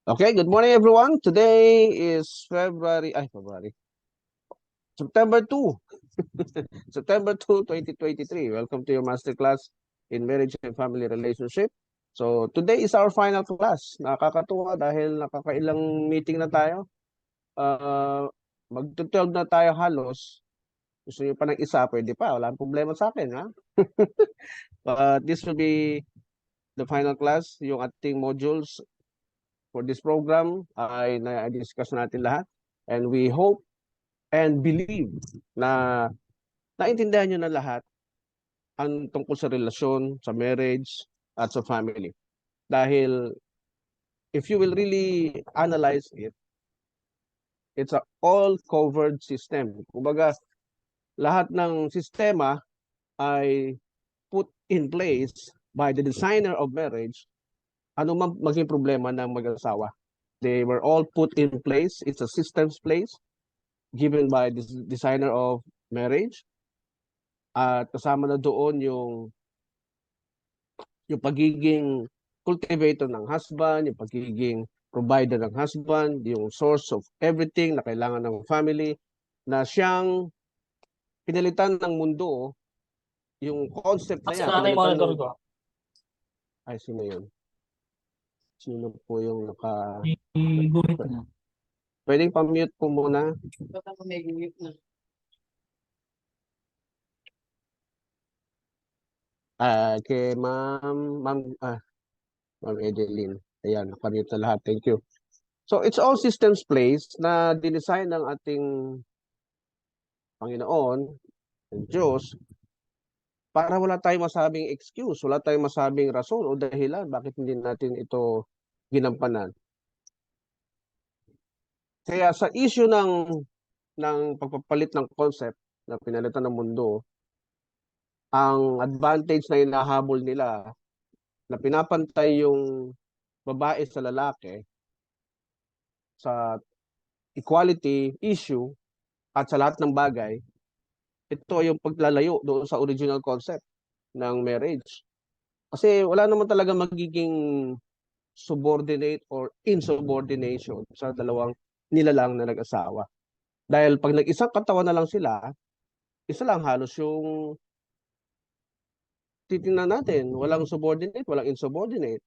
Okay, good morning everyone. Today is September 2. September 2, 2023. Welcome to your masterclass in marriage and family relationship. So, today is our final class. Nakakatuwa dahil nakakailang meeting na tayo. Mag-12 na tayo halos. Gusto niyo pa ng isa, pwede pa. Wala problema sa akin, ha? This will be the final class. Yung ating modules for this program ay na-discuss natin lahat. And we hope and believe na naintindihan nyo na lahat ang tungkol sa relasyon, sa marriage, at sa family. Dahil if you will really analyze it, it's a all-covered system. Kumbaga, lahat ng sistema ay put in place by the designer of marriage, ano man maging problema ng mag-asawa. They were all put in place. It's a systems place given by the designer of marriage. At kasama na doon yung pagiging cultivator ng husband, yung pagiging provider ng husband, yung source of everything na kailangan ng family, na siyang pinalitan ng mundo, yung concept na yan. Monitor ko. Ay, sino yun? Sino po yung I-guhit na. Pwedeng pa-mute po muna. Kay Ma'am Edeline. Ayan, nakamute na lahat. Thank you. So, it's all systems place na dinesign ng ating Panginoon, ng Diyos, para wala tayong masabing excuse, wala tayong masabing rason o dahilan bakit hindi natin ito ginampanan. Kaya sa issue ng pagpapalit ng concept na pinalitan ng mundo, ang advantage na hinahabol nila na pinapantay yung babae sa lalaki sa equality issue at sa lahat ng bagay, ito yung paglalayo doon sa original concept ng marriage. Kasi wala naman talaga magiging subordinate or insubordination sa dalawang nilalang na nag-asawa. Dahil pag nag-isang katawan na lang sila, isa lang halos yung titingnan natin. Walang subordinate, walang insubordinate.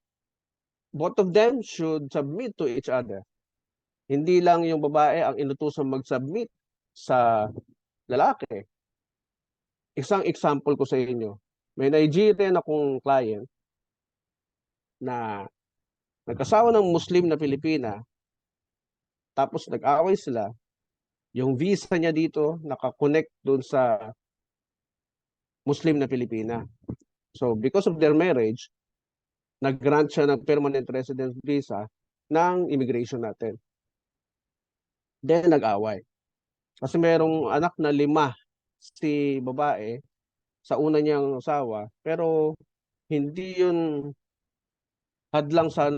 Both of them should submit to each other. Hindi lang yung babae ang inutusan mag-submit sa lalaki. Isang example ko sa inyo. May Nigerian akong client na nag-asawa ng Muslim na Pilipina, tapos nag-away sila. Yung visa niya dito nakakonect doon sa Muslim na Pilipina. So because of their marriage, nag-grant siya ng permanent residence visa ng immigration natin. Then nag-away. Kasi merong anak na 5 si babae sa una niyang asawa, pero hindi yun hadlang sa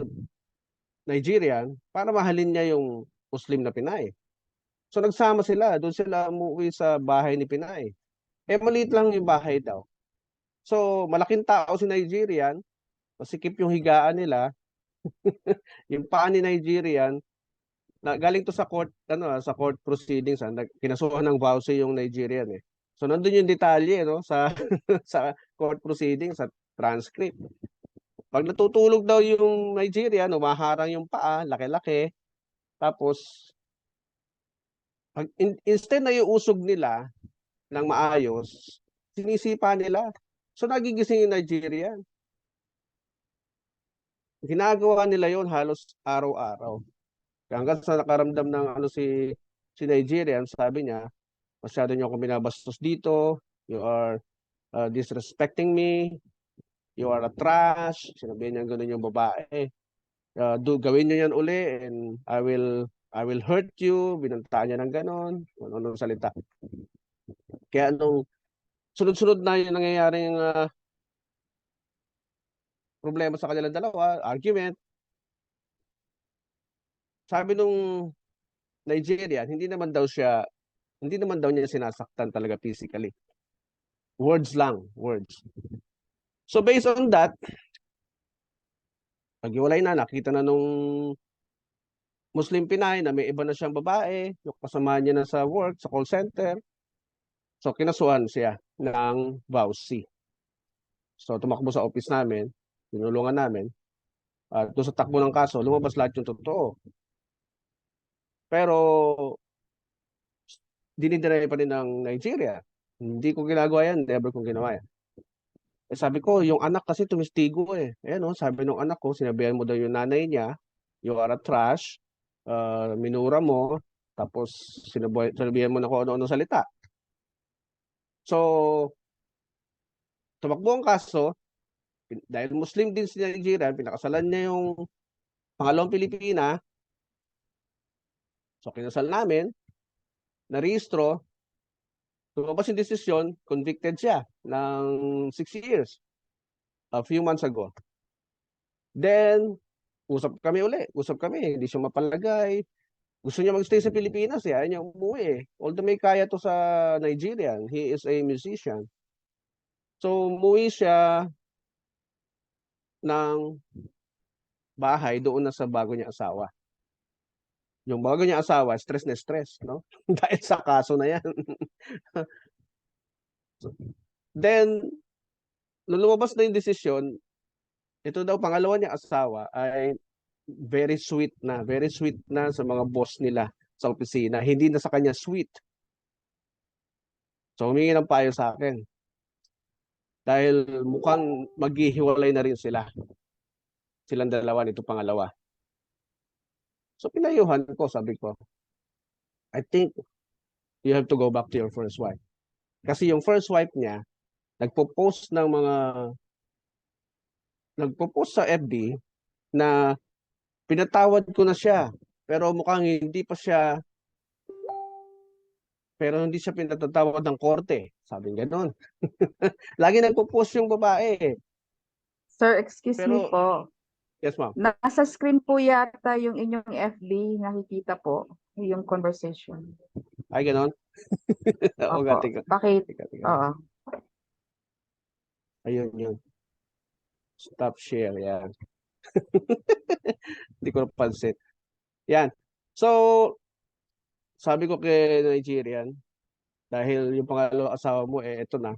Nigerian para mahalin niya yung Muslim na Pinay. So nagsama sila, doon sila umuwi sa bahay ni Pinay. Maliit lang yung bahay daw. So malaking tao si Nigerian, masikip yung higaan nila, yung paa ni Nigerian, na galing to sa court, sa court proceedings, kinasuhan ng vowsy yung Nigerian eh. So nandun yung detalye, no, sa sa court proceedings, sa transcript. Pag natutulog daw yung Nigerian, umaharang yung paa, laki-laki, tapos instead na iusog nila ng maayos, sinisipa nila. So nagigising yung Nigerian. Ginagawa nila yon halos araw-araw. Hanggang sa nakaramdam ng si Nigerian, sabi niya, masyado niyo akong binabastos dito, you are disrespecting me, you are a trash, sinabi niya gano'n yung babae. Gawin niyo yan uli and I will hurt you, binantaan niya ng gano'n, ano salita. Kaya nung sunod-sunod na yung nangyayaring problema sa kanilang dalawa, argument, sabi nung Nigerian, hindi naman daw niya sinasaktan talaga physically. Words lang, words. So based on that, Naghiwalay na, nakita na nung Muslim Pinay na may iba na siyang babae, yung kasama niya na sa work, sa call center. So, kinasuhan siya ng VAUSI. So, tumakbo sa office namin, tinulungan namin. At doon sa takbo ng kaso, lumabas lahat yung totoo. Pero, dinideny pa rin ng Nigeria. Hindi ko ginagawa yan, never kong ginawa yan. Eh, sabi ko, yung anak kasi tumistigo eh. Eh no, sabi ng anak ko, sinabihan mo daw yung nanay niya, you are a trash, minura mo, tapos sinabihan mo na kung ano-ano salita. So, tumakbo ang kaso, dahil Muslim din si Nigeria, pinakasalan niya yung pangalawang Pilipina, so kinasal namin, narehistro, lumabas yung desisyon, convicted siya ng 6 years a few months ago. Then, usap kami, hindi siya mapalagay. Gusto niya magstay sa Pilipinas eh, ayaw niya umuwi eh. Although may kaya to sa Nigerian, he is a musician. So, umuwi siya ng bahay doon na sa bago niya asawa. Yung bago niya asawa, stress na stress, no? Dahil sa kaso na yan. Then, nung lumabas na yung desisyon, ito daw pangalawa niya asawa ay very sweet na sa mga boss nila sa opisina. Hindi na sa kanya sweet. So, humingi ng payo sa akin. Dahil mukhang maghihiwalay na rin sila. Silang dalawa nito pangalawa. So, pinayuhan ko, sabi ko, I think you have to go back to your first wife. Kasi yung first wife niya, nagpo-post sa FB na pinatawad ko na siya, pero mukhang hindi siya pinatatawad ng korte. Sabi gano'n. Lagi nagpo-post yung babae. Sir, excuse me Pero, po. yes ma'am. Nasa screen po yata yung inyong FB, nakikita po yung conversation. Ay, gano'n? Oo nga, Opo. tika. Bakit? Tika. Oo. Ayun yun. Stop share, yan. Hindi ko napansin. Yan. So, sabi ko kay Nigerian, dahil yung pangalawang asawa mo, ito na,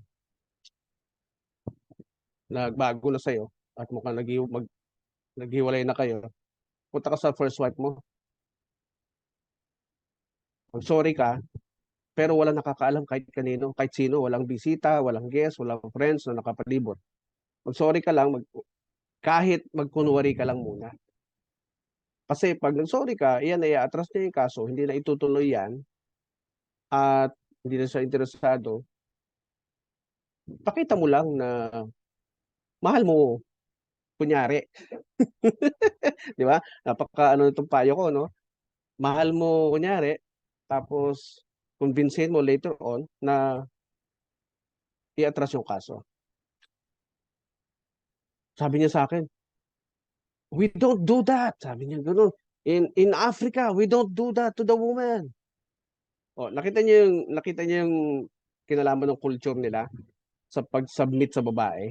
nagbago na sa'yo, at mukhang naghiwalay na kayo, punta ka sa first wife mo, mag-sorry ka, pero walang nakakaalam kahit kanino, kahit sino, walang bisita, walang guest, walang friends na nakapalibot. Mag-sorry ka lang, kahit magkunwari ka lang muna. Kasi pag nag-sorry ka, iyan ay atras na yung kaso, hindi na itutuloy yan, at hindi na siya interesado, pakita mo lang na mahal mo, kunyari. Di ba? Napaka ano itong payo ko, no? Mahal mo, kunyari, tapos convincein mo later on na i-atras yung kaso. Sabi niya sa akin, we don't do that. Sabi niya gano'n. In Africa, we don't do that to the woman. Oh, nakita niyo yung kinalaman ng culture nila sa pag-submit sa babae.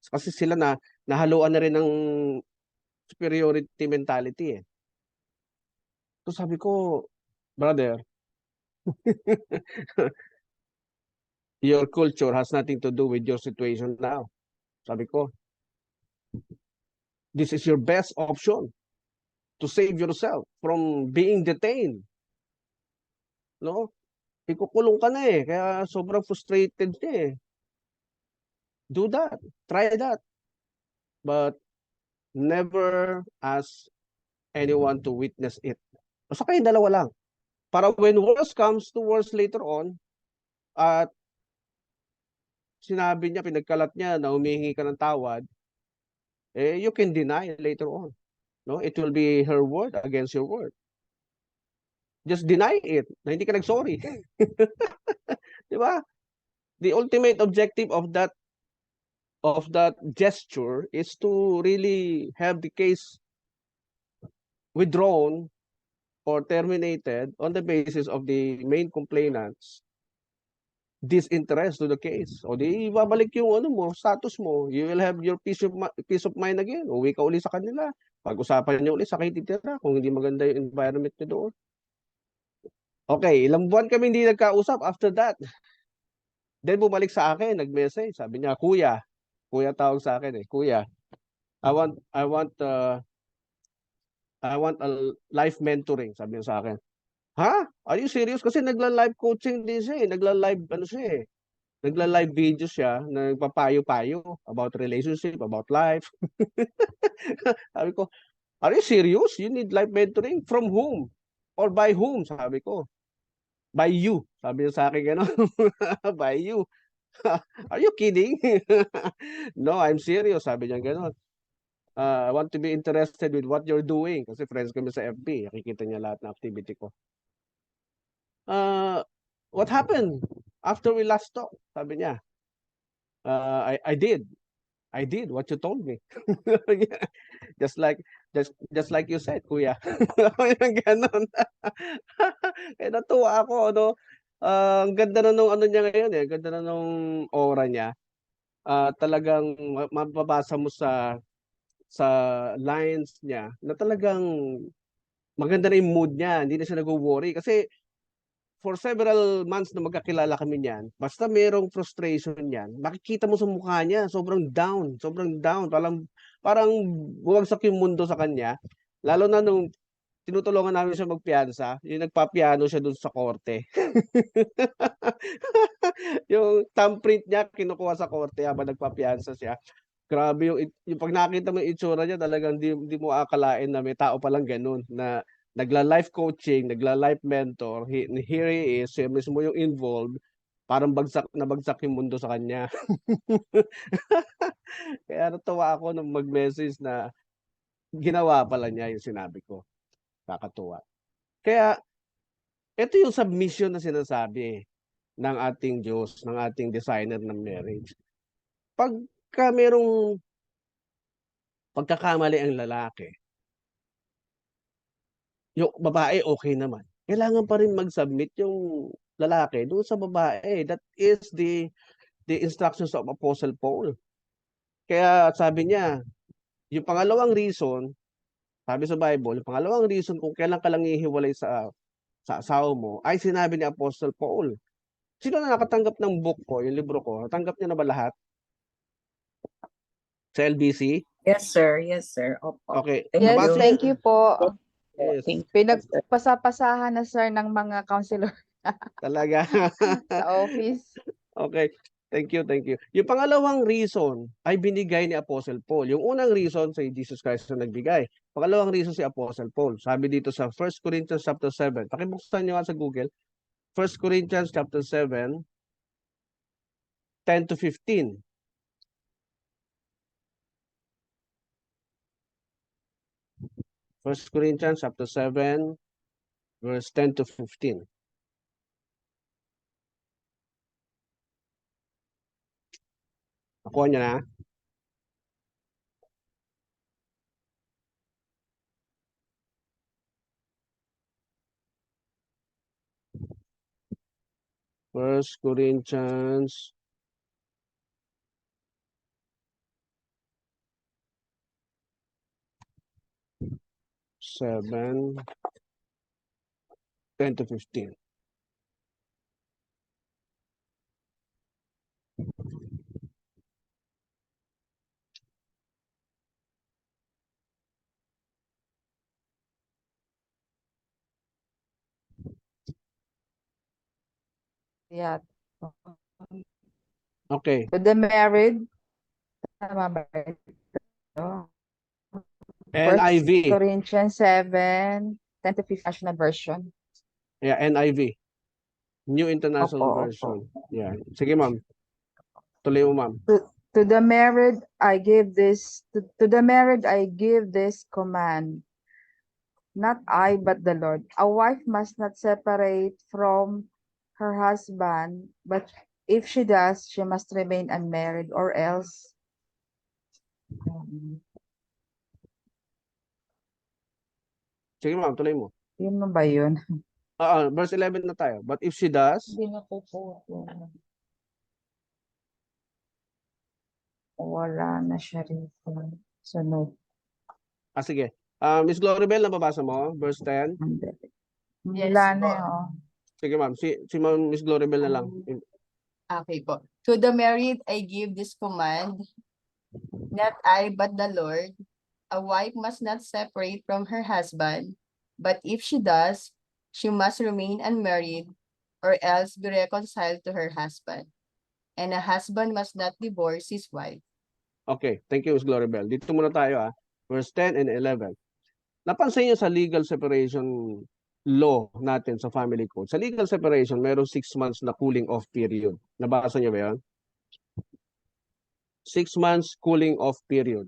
Kasi sila nahaluan na rin ng superiority mentality eh. So sabi ko, brother, your culture has nothing to do with your situation now. Sabi ko, this is your best option to save yourself from being detained. No? Ikukulong ka na eh, kaya sobrang frustrated siya eh. Do that. Try that. But never ask anyone to witness it. Basta kayo dalawa lang. Para when worse comes to worse later on, at sinabi niya, pinagkalat niya na humihingi ka ng tawad, you can deny later on. No? It will be her word against your word. Just deny it, na hindi ka nag-sorry. Di ba? The ultimate objective of that gesture is to really have the case withdrawn or terminated on the basis of the main complainant's disinterest to the case. O di babalik yung ano mo, status mo. You will have your peace of mind again. Uwi ka uli sa kanila. Pag-usapan niyo uli sa kayo titira kung hindi maganda yung environment niyo doon. Okay, ilang buwan kami hindi nagkausap after that. Then bumalik sa akin, nag-message. Sabi niya, kuya tawag sa akin eh, kuya, I want a life mentoring, sabi niya sa akin. Ha? Are you serious? Kasi nagla-live coaching din siya eh. Nagla-live, ano siya eh. Nagla-live video siya, nagpapayo-payo about relationship, about life. Sabi ko, are you serious? You need life mentoring? From whom? Or by whom? Sabi ko. By you. Sabi niya sa akin gano'n. By you. Are you kidding? No, I'm serious. Sabi niya gano'n. I want to be interested with what you're doing. Kasi friends kami sa FB. Nakikita niya lahat ng activity ko. What happened after we last talked? Sabi niya, I did. I did what you told me. just like just like you said, kuya. Ganon. Kaya natuwa ako, ano. Ang ganda na nung ano niya ngayon eh. Ganda na nung aura niya. Talagang mababasa mo sa lines niya na talagang maganda na yung mood niya. Hindi na siya nag-worry. Kasi for several months na magkakilala kami niyan, basta merong frustration niyan, makikita mo sa mukha niya, sobrang down, sobrang down. Parang bumagsak yung mundo sa kanya. Lalo na nung tinutulungan namin siya magpiyansa, yung nagpapiano siya dun sa korte. Yung thumbprint niya, kinukuha sa korte habang nagpapiyansa siya. Grabe yung pag nakita mo yung itsura niya, talagang di mo akalain na may tao palang ganun na nagla-life coaching, nagla-life mentor. Here he is, siya mismo yung involved. Parang bagsak yung mundo sa kanya. Kaya natuwa ako nung mag-message na ginawa pala niya yung sinabi ko. Kakatuwa. Kaya ito yung submission na sinasabi ng ating Diyos, ng ating designer ng marriage. Pagka merong pagkakamali ang lalaki, yung babae okay naman. Kailangan pa rin mag-submit yung lalaki doon sa babae. That is the instructions of Apostle Paul. Kaya sabi niya, yung pangalawang reason, sabi sa Bible, yung pangalawang reason kung kailan ka lang ihiwalay sa asawa mo, ay sinabi ni Apostle Paul. Sino na nakatanggap ng book ko, yung libro ko? Natanggap niya na ba lahat? Sa LBC? Yes, sir. Yes, sir. Opo. Okay. Thank Yes, you. thank you po. Yes, Thank you, sir. Pinagpasapasahan na sir ng mga counselor talaga. sa office. Okay. Thank you, thank you. Yung pangalawang reason ay binigay ni Apostle Paul. Yung unang reason si Jesus Christ na nagbigay. Pangalawang reason si Apostle Paul. Sabi dito sa 1 Corinthians chapter 7. Pakibuksan niyo nga sa Google. 1 Corinthians chapter 7, 10 to 15. First Corinthians chapter 7, verse 10 to 15. Nakuha niyo na? First Corinthians 7, 10 to 15. Yeah. Okay. To the married, tama ba ito? First NIV. Corinthians 7, 10 to 15 National Version. Yeah, NIV. New International Opo, Version. Yeah. Sige, ma'am. Tuloy mo, ma'am. To the married I give to the married I give this command, not I but the Lord. A wife must not separate from her husband, but if she does, she must remain unmarried, or else Sige, ma'am. Tuloy mo. yun mo ba yun? Verse 11 na tayo. But if she does, Hindi na po po. Wala na siya rito. Sunod. Sige. Miss Gloribel, nababasa mo? Verse 10? Hindi. Yes Wala na po. eh, oh. Sige ma'am, si ma'am Miss Gloribel na lang. Okay po. To the married, I give this command, not I, but the Lord. A wife must not separate from her husband, but if she does, she must remain unmarried or else be reconciled to her husband. And a husband must not divorce his wife. Okay, thank you Miss Gloribel. Dito muna tayo verse 10 and 11. Napansin niyo sa legal separation law natin sa family code. Sa legal separation, mayroong 6 months na cooling off period. Nabasa niyo ba 'yon? 6 months cooling off period.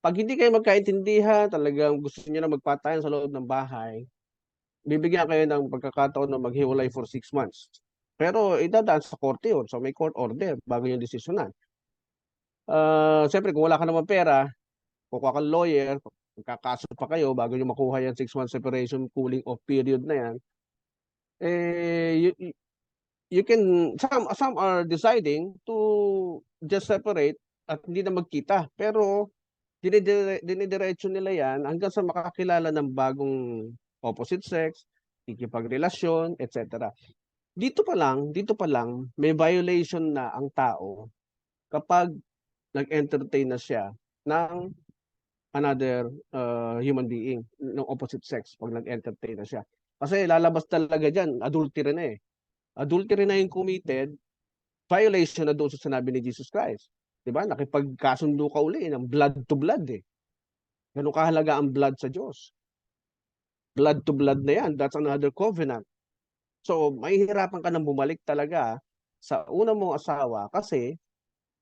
Pag hindi kayo magkaintindihan, talagang gusto niyo na magpatayan sa loob ng bahay, bibigyan kayo ng pagkakataon na maghiwalay for 6 months. Pero idadaan sa korte yun. So may court order bago yung desisyonan. Siyempre, kung wala ka naman pera, kukuha kang lawyer, magkakaso pa kayo bago nyo makuha yung 6 months separation cooling off period na yan. You can, some are deciding to just separate at hindi na magkita. Pero dinidiretso nila yan hanggang sa makakilala ng bagong opposite sex, ikipagrelasyon, etc. Dito pa lang, may violation na ang tao kapag nag-entertain na siya ng another human being, ng opposite sex, pag nag-entertain na siya. Kasi lalabas talaga dyan, adultery na eh. Adultery na yung committed, violation na doon sa sinabi ni Jesus Christ. Diba? Nakipagkasundo ka uli ng blood to blood eh. Ganun kahalaga ang blood sa Diyos. Blood to blood na yan, that's another covenant. So, mahihirapan ka nang bumalik talaga sa una mong asawa kasi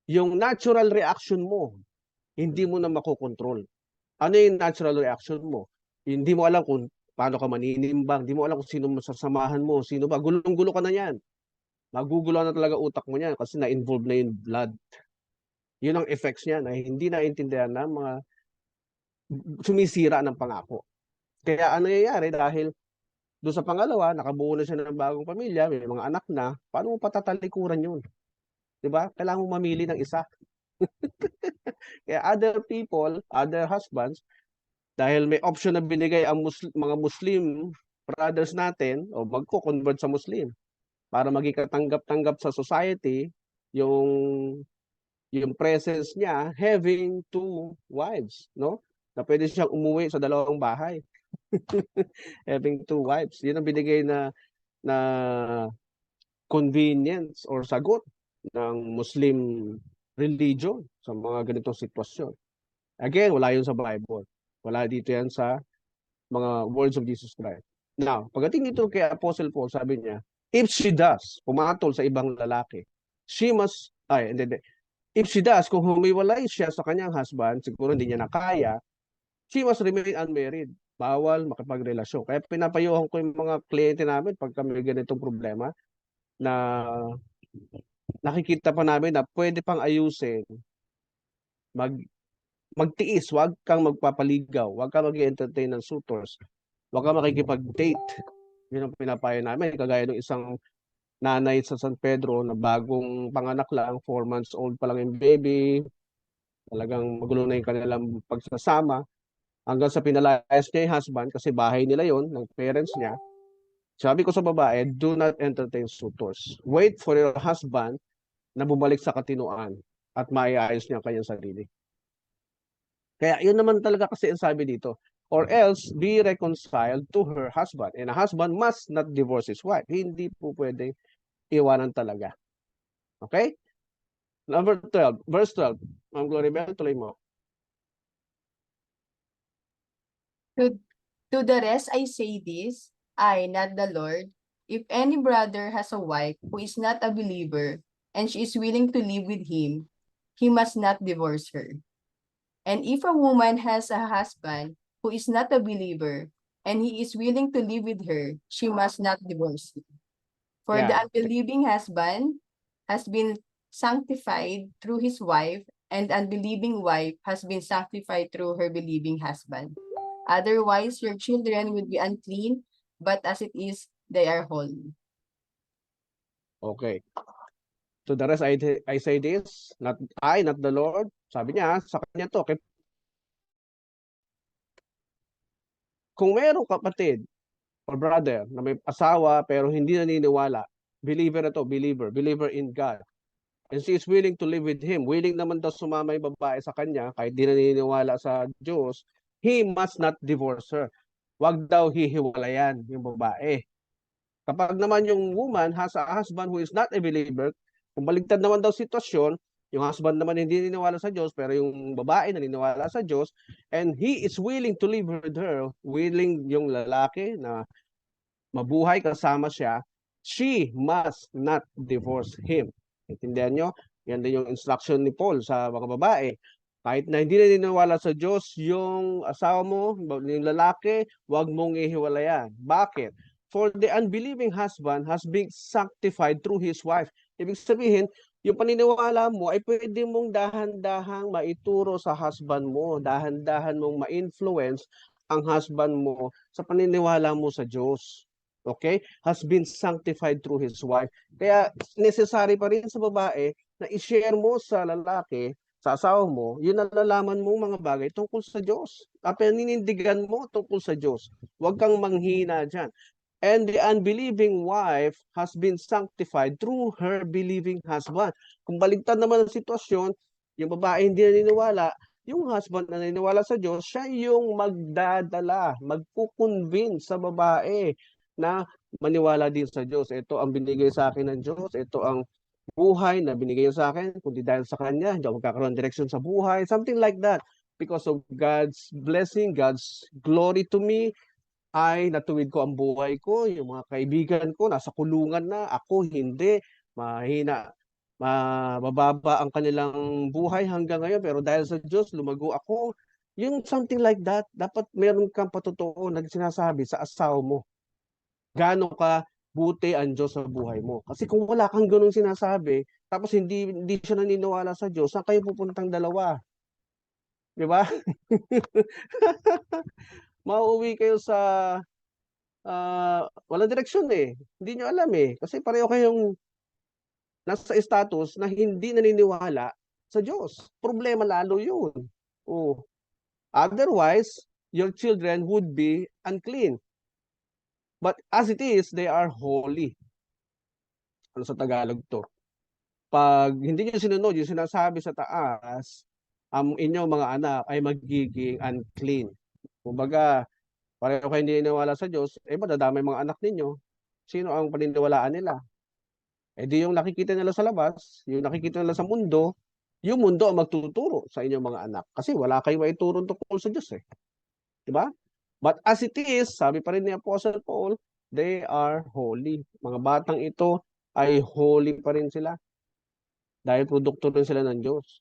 yung natural reaction mo, hindi mo na makokontrol. Ano yung natural reaction mo? Hindi mo alam kung paano ka maninimbang, hindi mo alam kung sino masasamahan mo, sino ba, gulong-gulo ka na yan. Magugulo na talaga utak mo niyan kasi na-involve na yung blood. Yun ang effects niya na hindi naintindihan ng mga sumisira ng pangako. Kaya ano nangyayari dahil doon sa pangalawa, nakabuo na siya ng bagong pamilya, may mga anak na, paano mo patatalikuran yun? Diba? Kailangan mo mamili ng isa. Kaya other people, other husbands, dahil may option na binigay ang mga Muslim brothers natin, o magko-convert sa Muslim, para maging katanggap-tanggap sa society, yung presence niya, having 2 wives, no? Na pwede siyang umuwi sa dalawang bahay. Having 2 wives. Yun ang binigay na convenience or sagot ng Muslim religion sa mga ganitong sitwasyon. Again, wala yun sa Bible. Wala dito yan sa mga words of Jesus Christ. Now, pagdating dito kay Apostle Paul, sabi niya, if she does, pumatol sa ibang lalaki, she must, if she does, kung humiwalay siya sa kanyang husband, siguro hindi niya nakaya, she must remain unmarried. Bawal makipagrelasyon. Kaya pinapayuhan ko yung mga kliyente namin pag kami ganitong problema na nakikita pa namin na pwede pang ayusin, magtiis, wag kang magpapaligaw, wag kang mag-entertain ng suitors, wag kang makikipag-date. Yun ang pinapayo namin. Kagaya ng isang nanay sa San Pedro na bagong panganak lang, 4 months old pa lang yung baby, talagang magulo na yung kanilang pagsasama, hanggang sa pinalayas niya yung husband kasi bahay nila yon ng parents niya. Sabi ko sa babae, do not entertain suitors. Wait for your husband na bumalik sa katinuan at maiayos niya ang kanyang sarili. Kaya yun naman talaga kasi ang sabi dito. Or else, be reconciled to her husband. And a husband must not divorce his wife. Hindi po pwedeng iwanan talaga. Okay? Number 12, verse 12. Ma'am Gloribel, tuloy mo. To the rest I say this, I, not the Lord, if any brother has a wife who is not a believer, and she is willing to live with him, he must not divorce her. And if a woman has a husband who is not a believer, and he is willing to live with her, she must not divorce him. For the unbelieving husband has been sanctified through his wife, and unbelieving wife has been sanctified through her believing husband. Otherwise, your children will be unclean, but as it is, they are holy. Okay. To the rest, I say this, not I, not the Lord. Sabi niya, sa kanya to. Kung mayroong kapatid or brother na may asawa pero hindi naniniwala, believer na to, believer in God. And she is willing to live with him. Willing naman daw sumama yung babae sa kanya kahit di naniniwala sa Diyos. He must not divorce her. Wag daw hihiwalayan yung babae. Kapag naman yung woman has a husband who is not a believer, kung baligtad naman daw sitwasyon, yung husband naman hindi naniniwala sa Diyos, pero yung babae naniniwala sa Diyos, and he is willing to live with her, willing yung lalaki na mabuhay kasama siya, she must not divorce him. Intindihan nyo? Yan din yung instruction ni Paul sa mga babae. Kahit na hindi naniniwala sa Diyos, yung asawa mo, yung lalaki, huwag mong ihiwalayan. Bakit? For the unbelieving husband has been sanctified through his wife. Ibig sabihin, yung paniniwala mo ay pwede mong dahan-dahang maituro sa husband mo, dahan-dahan mong ma-influence ang husband mo sa paniniwala mo sa Diyos. Okay? Has been sanctified through his wife. Kaya necessary pa rin sa babae na i-share mo sa lalaki, sa asawa mo, yun nalalaman mo mga bagay tungkol sa Diyos. Paninindigan mo tungkol sa Diyos. Huwag kang manghina dyan. And the unbelieving wife has been sanctified through her believing husband. Kung baligtad naman ang sitwasyon, yung babae hindi naniniwala, yung husband na naniniwala sa Diyos, siya yung magdadala, magkukonvince sa babae na maniwala din sa Diyos. Ito ang binigay sa akin ng Diyos. Ito ang buhay na binigay sa akin. Kundi dahil sa Kanya, hindi ako magkakaroon ng direksyon sa buhay. Something like that. Because of God's blessing, God's glory to me, ay natuwid ko ang buhay ko. Yung mga kaibigan ko, nasa kulungan na. Ako, hindi. Mahina. Mababa ang kanilang buhay hanggang ngayon. Pero dahil sa Diyos, lumago ako. Yung something like that, dapat meron kang patotoo na sinasabi sa asawa mo. Gaano ka buti ang Diyos sa buhay mo. Kasi kung wala kang ganun sinasabi, tapos hindi siya naniniwala sa Diyos, saan kayo pupuntang dalawa? Di ba? Mauuwi kayo sa walang direksyon eh. Hindi nyo alam eh. Kasi pareho kayong nasa status na hindi naniniwala sa Diyos. Problema lalo yun. Oh. Otherwise, your children would be unclean. But as it is, they are holy. Ano sa Tagalog to? Pag hindi nyo sinunod yung sinasabi sa taas, ang inyong mga anak ay magiging unclean. Kumbaga, pareho kayo hindi naniniwala sa Diyos, madadamay mga anak ninyo. Sino ang paniniwalaan nila? Di yung nakikita nila sa labas, yung nakikita nila sa mundo, yung mundo ang magtuturo sa inyong mga anak. Kasi wala kayong maituro tungkol sa Diyos eh. Diba? But as it is, sabi pa rin ni Apostle Paul, they are holy. Mga batang ito ay holy pa rin sila. Dahil produkto rin sila ng Diyos.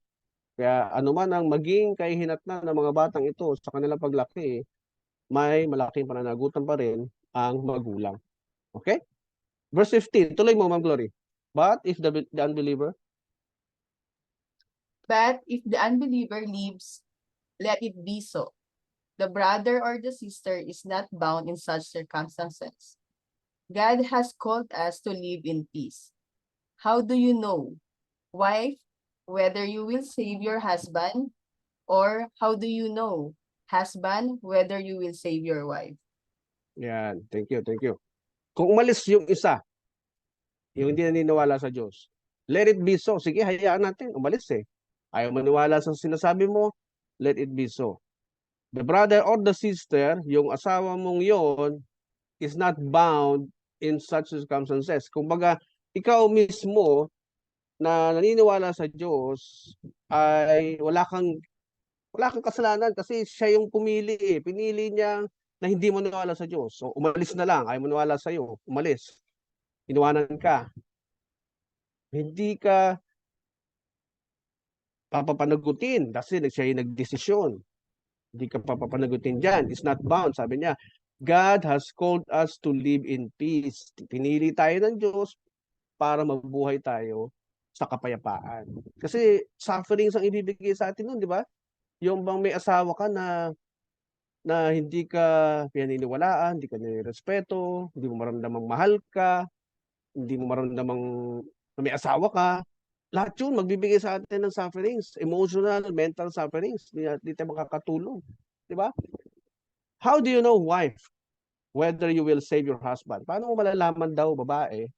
Kaya anuman ang maging kahihinatnan ng mga batang ito sa kanilang paglaki, may malaking pananagutan pa rin ang magulang. Okay? Verse 15, tuloy mo, Ma'am Glory. But if the unbeliever, But if the unbeliever leaves, let it be so. The brother or the sister is not bound in such circumstances. God has called us to live in peace. How do you know, wife, whether you will save your husband? Or how do you know, husband, whether you will save your wife? yan, thank you, thank you. Kung umalis yung isa, yung hindi naniniwala sa Diyos, let it be so. Sige, hayaan natin, umalis eh. Ayaw maniwala sa sinasabi mo, let it be so. The brother or the sister, yung asawa mong yon, is not bound in such circumstances. Kumbaga, ikaw mismo na naniniwala sa Diyos ay wala kang kasalanan kasi siya yung pumili eh. Pinili niya na hindi mo maniwala sa Diyos. So, umalis na lang. Ayaw mo maniwala sa iyo. Umalis. Iniwanan ka. Hindi ka papapanagutin kasi siya yung nagdesisyon. Hindi ka papapanagutin dyan. It's not bound. Sabi niya, God has called us to live in peace. Pinili tayo ng Diyos para mabuhay tayo sa kapayapaan. Kasi sufferings ang ibibigay sa atin nun, di ba? Yung bang may asawa ka na hindi ka pinaniniwalaan, hindi ka nirespeto, hindi mo maramdamang mahal ka, hindi mo maramdamang na may asawa ka, Lahat yun magbibigay sa atin ng sufferings, emotional, mental sufferings. Di tayo makakatulog. Di ba? How do you know, wife, whether you will save your husband? Paano mo malalaman daw, babae,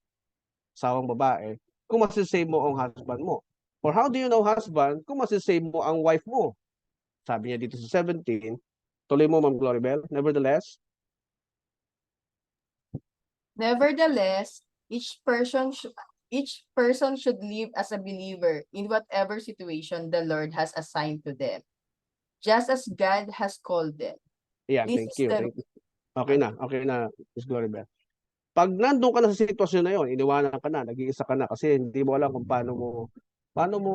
sawang babae, kung masisave mo ang husband mo? Or how do you know, husband, kung masisave mo ang wife mo? Sabi niya dito sa 17, tuloy mo, Ma'am Gloribel. Nevertheless, Nevertheless, each person should live as a believer in whatever situation the Lord has assigned to them, just as God has called them. yeah, This thank is you. the Thank you. Okay na, Miss Gloribel. Pag nandun ka na sa sitwasyon na yon, iniwanan ka na, nag-iisa ka na kasi hindi mo alam kung paano mo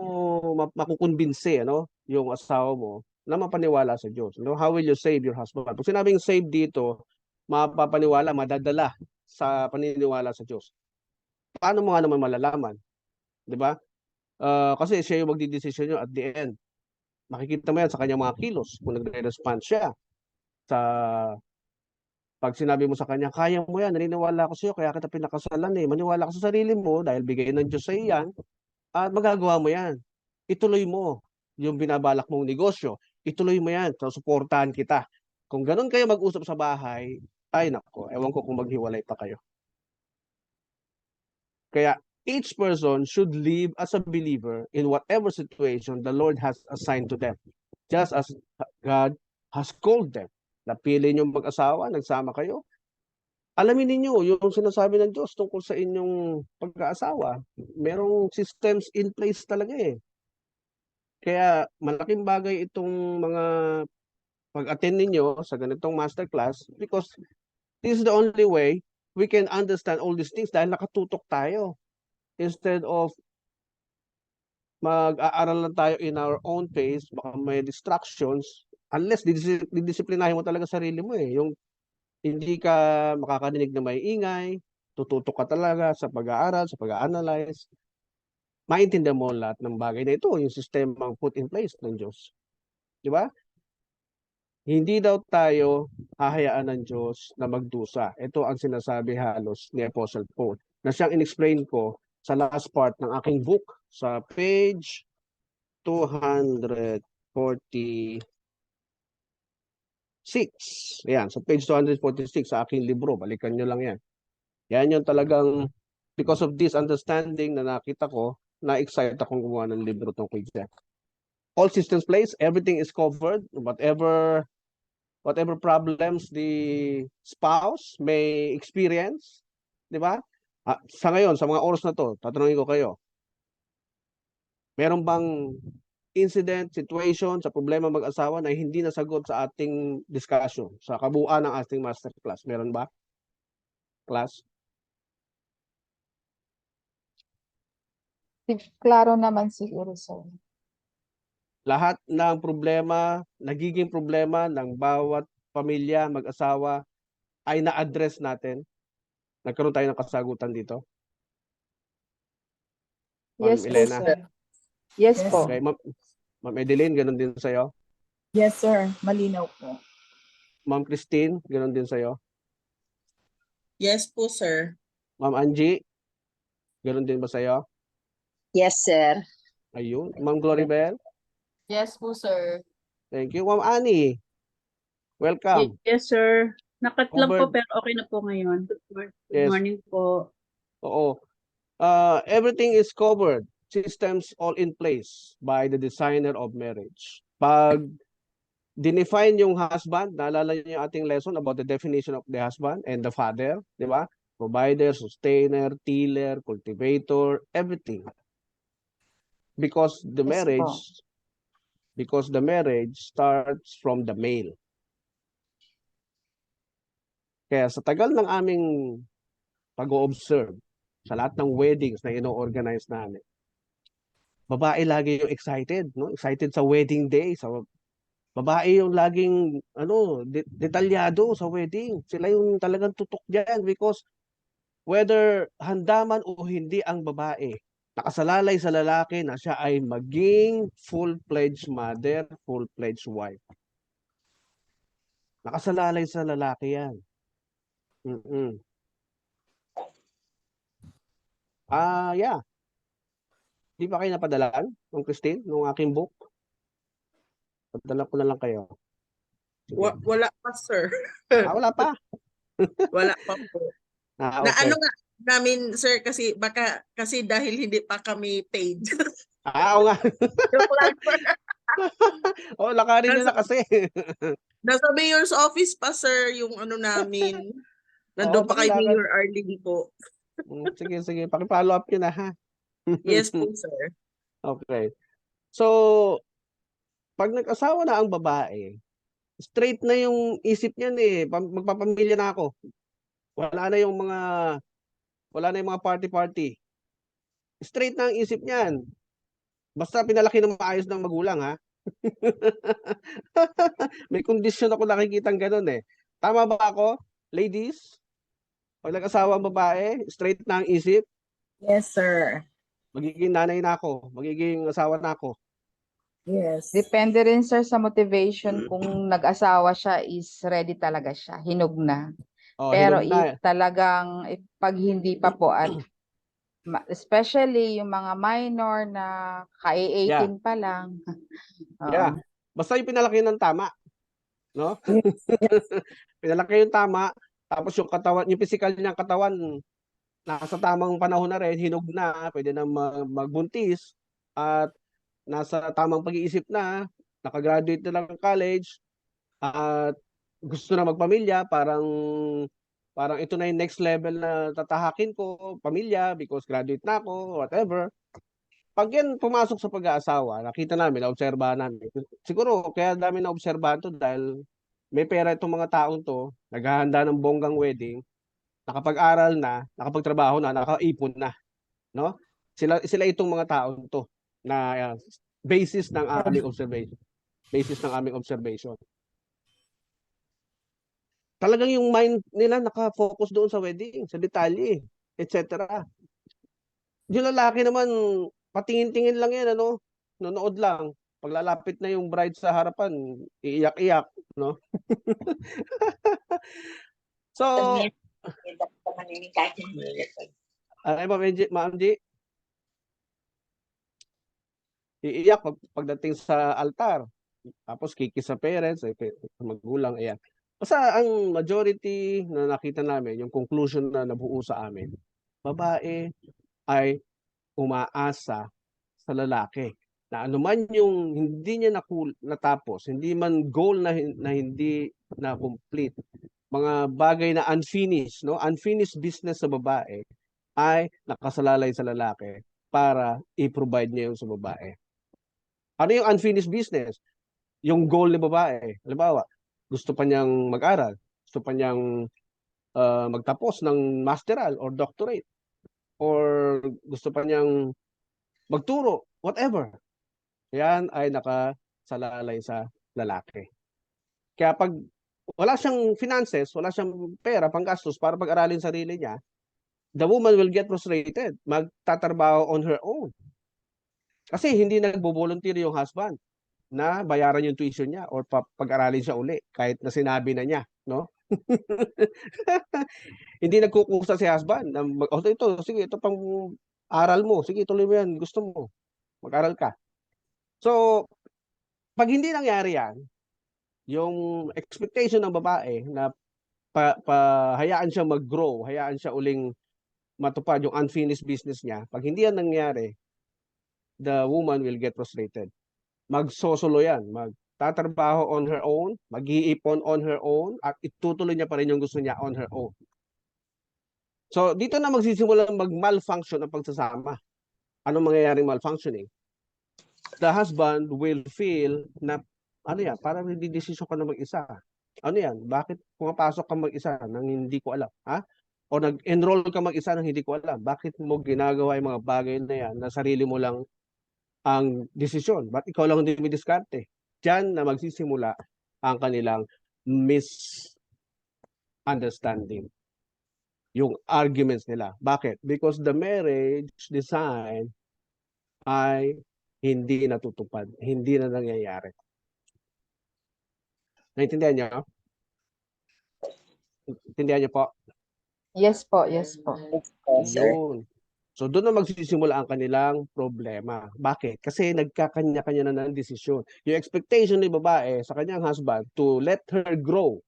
makukumbinsi, ano, yung asawa mo na mapaniwala sa Diyos. No? How will you save your husband? Pag sinabing save dito, mapapaniwala, madadala sa paniniwala sa Diyos. Paano mo nga naman malalaman? Di ba? Kasi siya yung magdidesisyon nyo at the end. Makikita mo yan sa kanyang mga kilos kung nagre-respond siya sa pag sinabi mo sa kanya, kaya mo yan, naniniwala ko sa iyo, kaya kita pinakasalan eh. Maniwala ka sa sarili mo dahil bigay ng Diyos sa iyo yan at magagawa mo yan. Ituloy mo yung binabalak mong negosyo. Ituloy mo yan. So, suportahan kita. Kung ganun kayo mag-usap sa bahay, ay nako, ewan ko kung maghiwalay pa kayo. Kaya each person should live as a believer in whatever situation the Lord has assigned to them. Just as God has called them. Napili nyo mag-asawa, nagsama kayo, alamin ninyo yung sinasabi ng Diyos tungkol sa inyong pagkaasawa. Merong systems in place talaga eh. Kaya malaking bagay itong mga pag-attend ninyo sa ganitong masterclass because this is the only way we can understand all these things dahil nakatutok tayo. Instead of mag-aaral lang tayo in our own pace, baka may distractions, unless didisiplinahin mo talaga sarili mo eh. Yung hindi ka makakadinig na may ingay, tututok ka talaga sa pag-aaral, sa pag-analyze, maintindihan mo lahat ng bagay na ito, yung sistemang put in place ng Diyos. Di ba? Hindi daw tayo hahayaan ng Diyos na magdusa. Ito ang sinasabi halos ni Apostle Paul na siyang in-explain ko sa last part ng aking book sa page 246. Ayan, sa page 246 sa aking libro. Balikan nyo lang yan. Yan yung talagang because of this understanding na nakita ko, na-excite akong gumawa ng libro tungkol dyan. All systems place, everything is covered. Whatever problems the spouse may experience, di ba? Sa ngayon, sa mga oras na to, tatanungin ko kayo, meron bang incident, situation, sa problema mag-asawa na hindi nasagot sa ating discussion, sa kabuuan ng ating masterclass? Meron ba? Class? Klaro naman siguro, sir. Lahat ng problema, nagiging problema ng bawat pamilya, mag-asawa, ay na-address natin. Nagkaroon tayo ng kasagutan dito. Yes Ma'am po, Elena. sir. Yes Yes. po. Okay, Ma'am Edeline, ganun din sa'yo. Yes, sir. Malinaw po. Ma'am Christine, ganun din sa'yo. Yes po, sir. Ma'am Angie, ganun din ba sa'yo? Yes, sir. Ayun. Ma'am Gloribel, Yes po, sir. thank you. Ma'am Annie, welcome. Yes, sir. Nakat lang po Covered. pero okay na po ngayon. Good Yes. morning po. Oo. Everything is covered. Systems all in place by the designer of marriage. Pag define yung husband, naalala niyo yung ating lesson about the definition of the husband and the father, di ba? Provider, sustainer, tiller, cultivator, everything. Because the Yes po. marriage starts from the male. Kaya sa tagal ng aming pag-o-observe sa lahat ng weddings na ino-organize namin, babae lagi yung excited, no? Excited sa wedding day, sa babae yung laging detalyado sa wedding. Sila yung talagang tutok diyan because whether handa man o hindi ang babae, nakasalalay sa lalaki na siya ay maging full-fledged mother, full-fledged wife. Nakasalalay sa lalaki yan. Yeah. Di ba kayo napadalaan ng Christine, nung aking book? Padala ko na lang kayo. Sige. Wala pa, sir. Wala pa. Wala pa po. Na Okay. ano nga namin, sir, kasi baka kasi dahil hindi pa kami paid. Oo nga. Joke lang, sir. Lakarin nyo na kasi. Nasa mayor's office pa, sir, yung ano namin. Nandun pa kay pakilakad. Mayor Arlene po. Sige. Paki-follow up nyo na, ha? Yes po, sir. Okay. So, pag nag-asawa na ang babae, straight na yung isip niyan eh. Magpapamilya na ako. Wala na yung mga party-party. Straight na ang isip niyan. Basta pinalaki ng maayos ng magulang, ha? May kondisyon ako nakikitang ganun eh. Tama ba ako, ladies? Pag nag-asawa ang babae, straight na ang isip, Yes, sir. magiging nanay na ako, magiging asawa na ako. Yes. Depende rin sir sa motivation kung nag-asawa siya is ready talaga siya, hinog na. Pero Hinog na. if talagang pag hindi pa po at especially yung mga minor na ka-18 pa lang. Yeah. Basta yung pinalaki ng tama. No? Yes. Pinalaki yung tama, tapos yung katawan, yung physical niyang katawan, nasa tamang panahon na rin, hinog na, pwede na magbuntis, at nasa tamang pag-iisip na, nakagraduate na lang ng college, at gusto na magpamilya, parang ito na yung next level na tatahakin ko, pamilya, because graduate na ako, whatever. Pag yan pumasok sa pag-aasawa, nakita namin, naobserbahan namin. Siguro, kaya dami na obserbahan to dahil may pera itong mga taong to, naghahanda ng bonggang wedding, nakapag-aral na, nakapagtrabaho na, nakaipon na, no? Sila itong mga taong to na basis ng aming observation. Basis ng aming observation. Talagang yung mind nila naka-focus doon sa wedding, sa detalye, etc. Yung lalaki naman, patingin-tingin lang yan, ano? Nonood lang. Paglalapit na yung bride sa harapan, iiyak-iyak, no? So, ay ba, Ma'am G? Iiyak pagdating sa altar. Tapos kikis sa parents, magulang, ayan. Basta ang majority na nakita namin, yung conclusion na nabuo sa amin, babae ay umaasa sa lalaki na anuman yung hindi niya natapos, hindi man goal na hindi na complete, mga bagay na unfinished, no? Unfinished business sa babae ay nakasalalay sa lalaki para i-provide niya yung sa babae. Ano yung unfinished business? Yung goal ni babae. Halimbawa, gusto pa niyang mag-aral, gusto pa niyang magtapos ng masteral or doctorate, or gusto pa niyang magturo, whatever. Yan ay nakasalalay sa lalaki. Kaya pag wala siyang finances, wala siyang pera, panggastos para pag-aralin sarili niya, the woman will get frustrated. Magtatrabaho on her own. Kasi hindi nagbo-volunteer yung husband na bayaran yung tuition niya or pag-aralin siya uli kahit na sinabi na niya, no? Hindi nagkukusa si husband na ito pang aral mo, sige tuloy mo yan, gusto mo, mag-aral ka. So, pag hindi nangyari yan, yung expectation ng babae na hayaan siya mag-grow, hayaan siya uling matupad yung unfinished business niya, pag hindi yan nangyari, the woman will get frustrated. Magsosolo yan, magtatrabaho on her own, mag-iipon on her own, at itutuloy niya pa rin yung gusto niya on her own. So, dito na magsisimula mag-malfunction ang pagsasama. Anong mangyayaring malfunctioning? The husband will feel na, parang hindi desisyon ka na mag-isa. Ano yan? Bakit pumapasok ka mag-isa nang hindi ko alam? Ha? O nag-enroll ka mag-isa nang hindi ko alam? Bakit mo ginagawa yung mga bagay na yan na sarili mo lang ang desisyon? Ba't ikaw lang hindi diskarte? Diyan na magsisimula ang kanilang misunderstanding. Yung arguments nila. Bakit? Because the marriage design ay hindi natutupad, hindi na nangyayari. Naintindihan niyo? Intindihan niyo po? Yes po, yes po. Sir. Yun. So doon na magsisimula ang kanilang problema. Bakit? Kasi nagkakanya-kanya na ng desisyon. Yung expectation ni babae sa kanyang husband to let her grow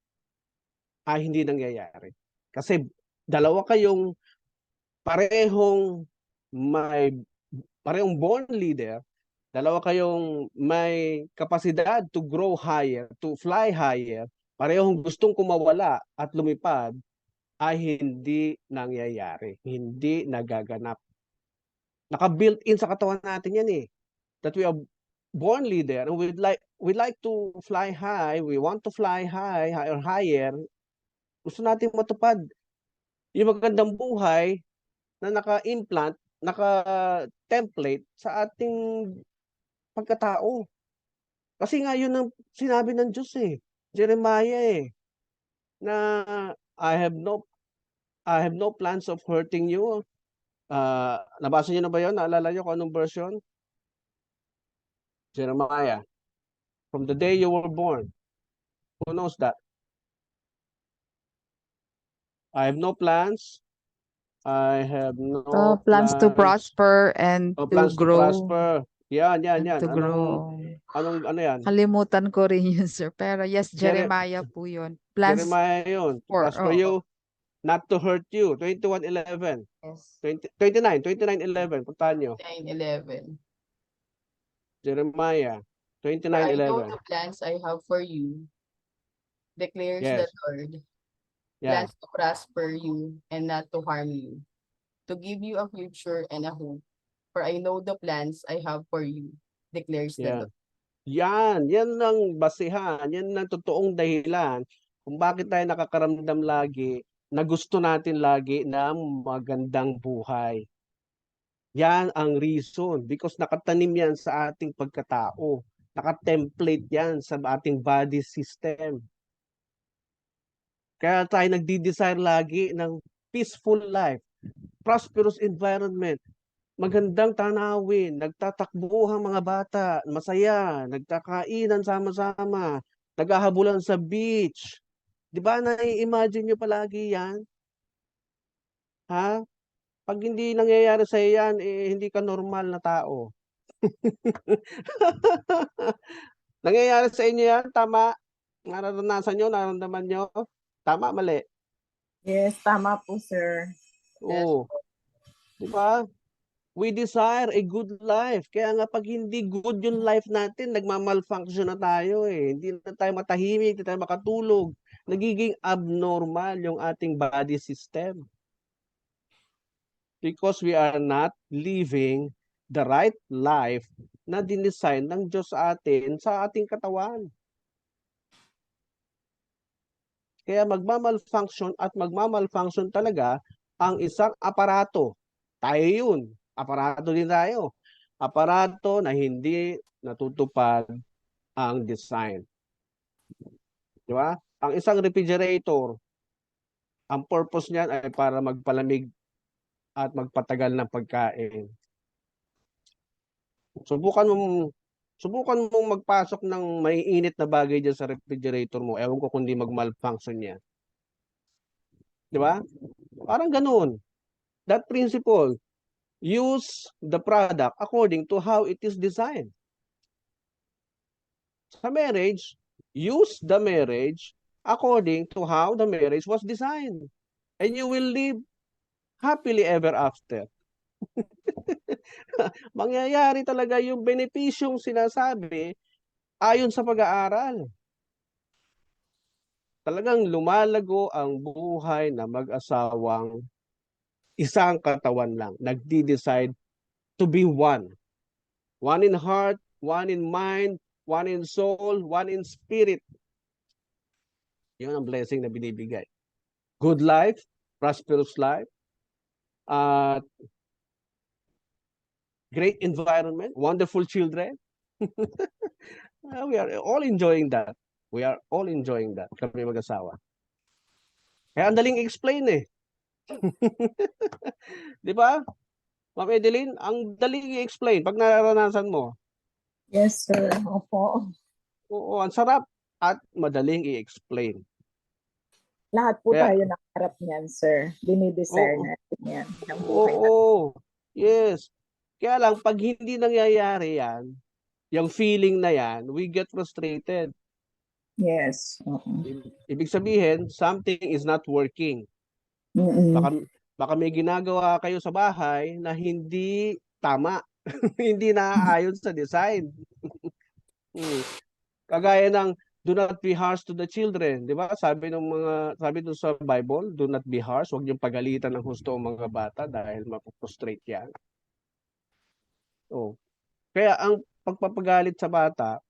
ay hindi nangyayari. Kasi dalawa kayong parehong born leader, dalawa kayong may kapasidad to grow higher, to fly higher, parehong gustong kumawala at lumipad, ay hindi nangyayari, hindi nagaganap. Naka-built in sa katawan natin yan eh. That we are born leader and we'd like to fly high, we want to fly high or higher. Gusto natin matupad yung magandang buhay na naka-implant, naka-template sa ating pagkatao. Kasi nga yun ang sinabi ng Diyos eh. Jeremiah eh. Na I have no plans of hurting you. Nabasa niyo na ba yun? Naalala niyo kung anong version? Jeremiah. From the day you were born. Who knows that? I have no plans. I have no Plans to prosper and Oh, to plans to grow. prosper. Yan. And to Anong, grow. ano yan? Kalimutan ko rin yun, sir. Pero yes, Jere- Jeremiah po yun. Plans Jeremiah yun. To for, prosper oo. you, not to hurt you. 21:11. Yes. 29:11. Puntahan nyo. 9:11. Jeremiah. For I know 29:11. the plans I have for you, declares the Yes. Lord. Yeah. Plans to prosper you and not to harm you, to give you a future and a hope. For I know the plans I have for you, declares the Yeah. Lord. Yan ang basihan, yan ang totoong dahilan kung bakit tayo nakakaramdam lagi na gusto natin lagi ng magandang buhay. Yan ang reason because nakatanim yan sa ating pagkatao. Nakatemplate yan sa ating body system. Kaya tayo nagdi-desire lagi ng peaceful life, prosperous environment, magandang tanawin, nagtatakbuhan mga bata, masaya, nagkakainan sama-sama, naghahabulan sa beach. Di ba nai-imagine nyo palagi yan? Ha? Pag hindi nangyayari sa yan, hindi ka normal na tao. Nangyayari sa inyo yan? Tama? Nararanasan nyo? Nararamdaman nyo? Tama, mali? Yes, tama po, sir. Yes. Oo. Di ba? We desire a good life. Kaya nga pag hindi good yung life natin, nagmamalfunction na tayo eh. Hindi na tayo matahimik, hindi tayo makatulog. Nagiging abnormal yung ating body system. Because we are not living the right life na dinesign ng Diyos sa atin, sa ating katawan. Kaya magmamalfunction at magmamalfunction talaga ang isang aparato. Tayo yun. Aparato din tayo. Aparato na hindi natutupad ang design. Di ba? Ang isang refrigerator, ang purpose niyan ay para magpalamig at magpatagal ng pagkain. Subukan mong magpasok ng maiinit na bagay dyan sa refrigerator mo. Ewan ko kung di mag-malfunction yan. Di ba? Parang ganun. That principle, use the product according to how it is designed. Sa marriage, use the marriage according to how the marriage was designed. And you will live happily ever after. Mangyayari talaga yung benepisyong sinasabi ayon sa pag-aaral. Talagang lumalago ang buhay na mag-asawang isang katawan lang. Nagdi-decide to be one. One in heart, one in mind, one in soul, one in spirit. Yun ang blessing na binibigay. Good life, prosperous life, great environment, wonderful children. We are all enjoying that. We are all enjoying that, kami mag-asawa. Kaya ang daling explain eh. Di ba? Ma'am Edeline, ang daling i-explain pag nararanasan mo. Yes, sir. Opo. Oo, ang sarap at madaling i-explain. Lahat po Kaya- tayo nakaharap niyan, sir. Dinidesire Oo. natin yan. Ng buhay natin. Oo. Yes. Kaya lang, pag hindi nangyayari yan, yung feeling na yan, we get frustrated. Yes. Oo. Ibig sabihin, something is not working. Mm-mm. Baka may ginagawa kayo sa bahay na hindi tama. Hindi naaayon sa design. Hmm. Kagaya ng do not be harsh to the children, 'di ba? Sabi dun sa Bible, do not be harsh, huwag niyong pagalitan ng husto ang mga bata dahil mapuprostrate 'yan. Oh. Kaya ang pagpapagalit sa bata,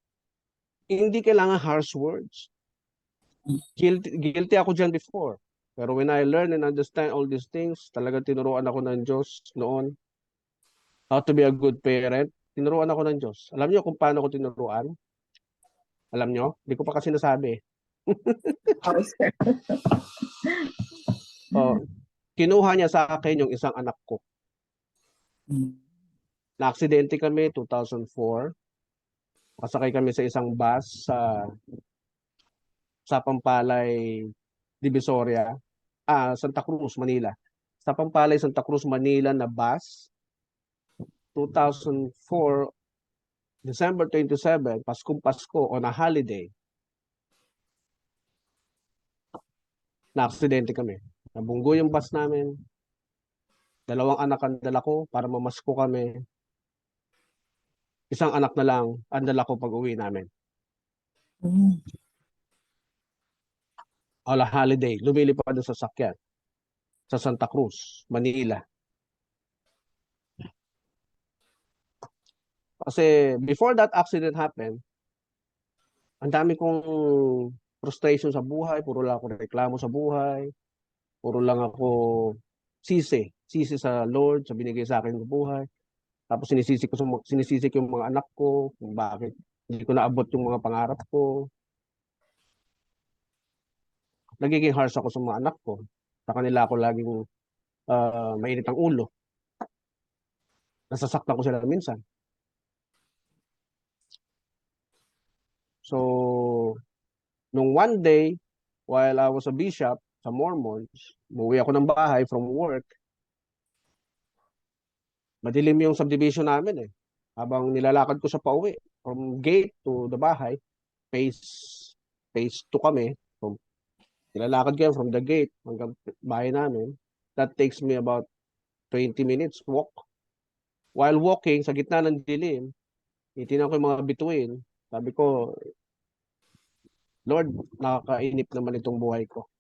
hindi kailangan harsh words. Guilty ako diyan before. Pero when I learn and understand all these things, talagang tinuruan ako ng Diyos noon how to be a good parent. Tinuruan ako ng Diyos. Alam niyo kung paano ko tinuruan? Alam niyo? Hindi ko pa kasi nasabi. Oo, sir. Oh, kinuha niya sa akin yung isang anak ko. Na-aksidente kami 2004. Pasakay kami sa isang bus sa Pampalay, Divisoria, Santa Cruz, Manila. Sa Pampalay, Santa Cruz, Manila na bus. 2004, December 27, Paskong Pasko on a holiday. Na-aksidente kami. Nabunggo yung bus namin. 2 anak ang dala ko para mamasko kami. Isang anak na lang ang dala ko pag-uwi namin. Mm. On a holiday, lumilipad sa sasakyan sa Santa Cruz, Manila. Kasi before that accident happened, ang dami kong frustration sa buhay, puro lang ako reklamo sa buhay, puro lang ako sisi sa Lord, sa binigay sa akin ng buhay. Tapos sinisisi ko yung mga anak ko, kung bakit hindi ko naabot yung mga pangarap ko. Nagiging harsh ako sa mga anak ko. Sa kanila ako laging mainit ang ulo. Nasasaktan ko sila minsan. So, nung one day, while I was a bishop sa Mormons, umuwi ako ng bahay from work. Madilim yung subdivision namin eh. Habang nilalakad ko sa pauwi, from gate to the bahay, phase 2 kami. So, nilalakad ko from the gate hanggang bahay namin. That takes me about 20 minutes walk. While walking, sa gitna ng dilim, itinan ko yung mga bituin. Sabi ko, Lord, nakakainip naman itong buhay ko.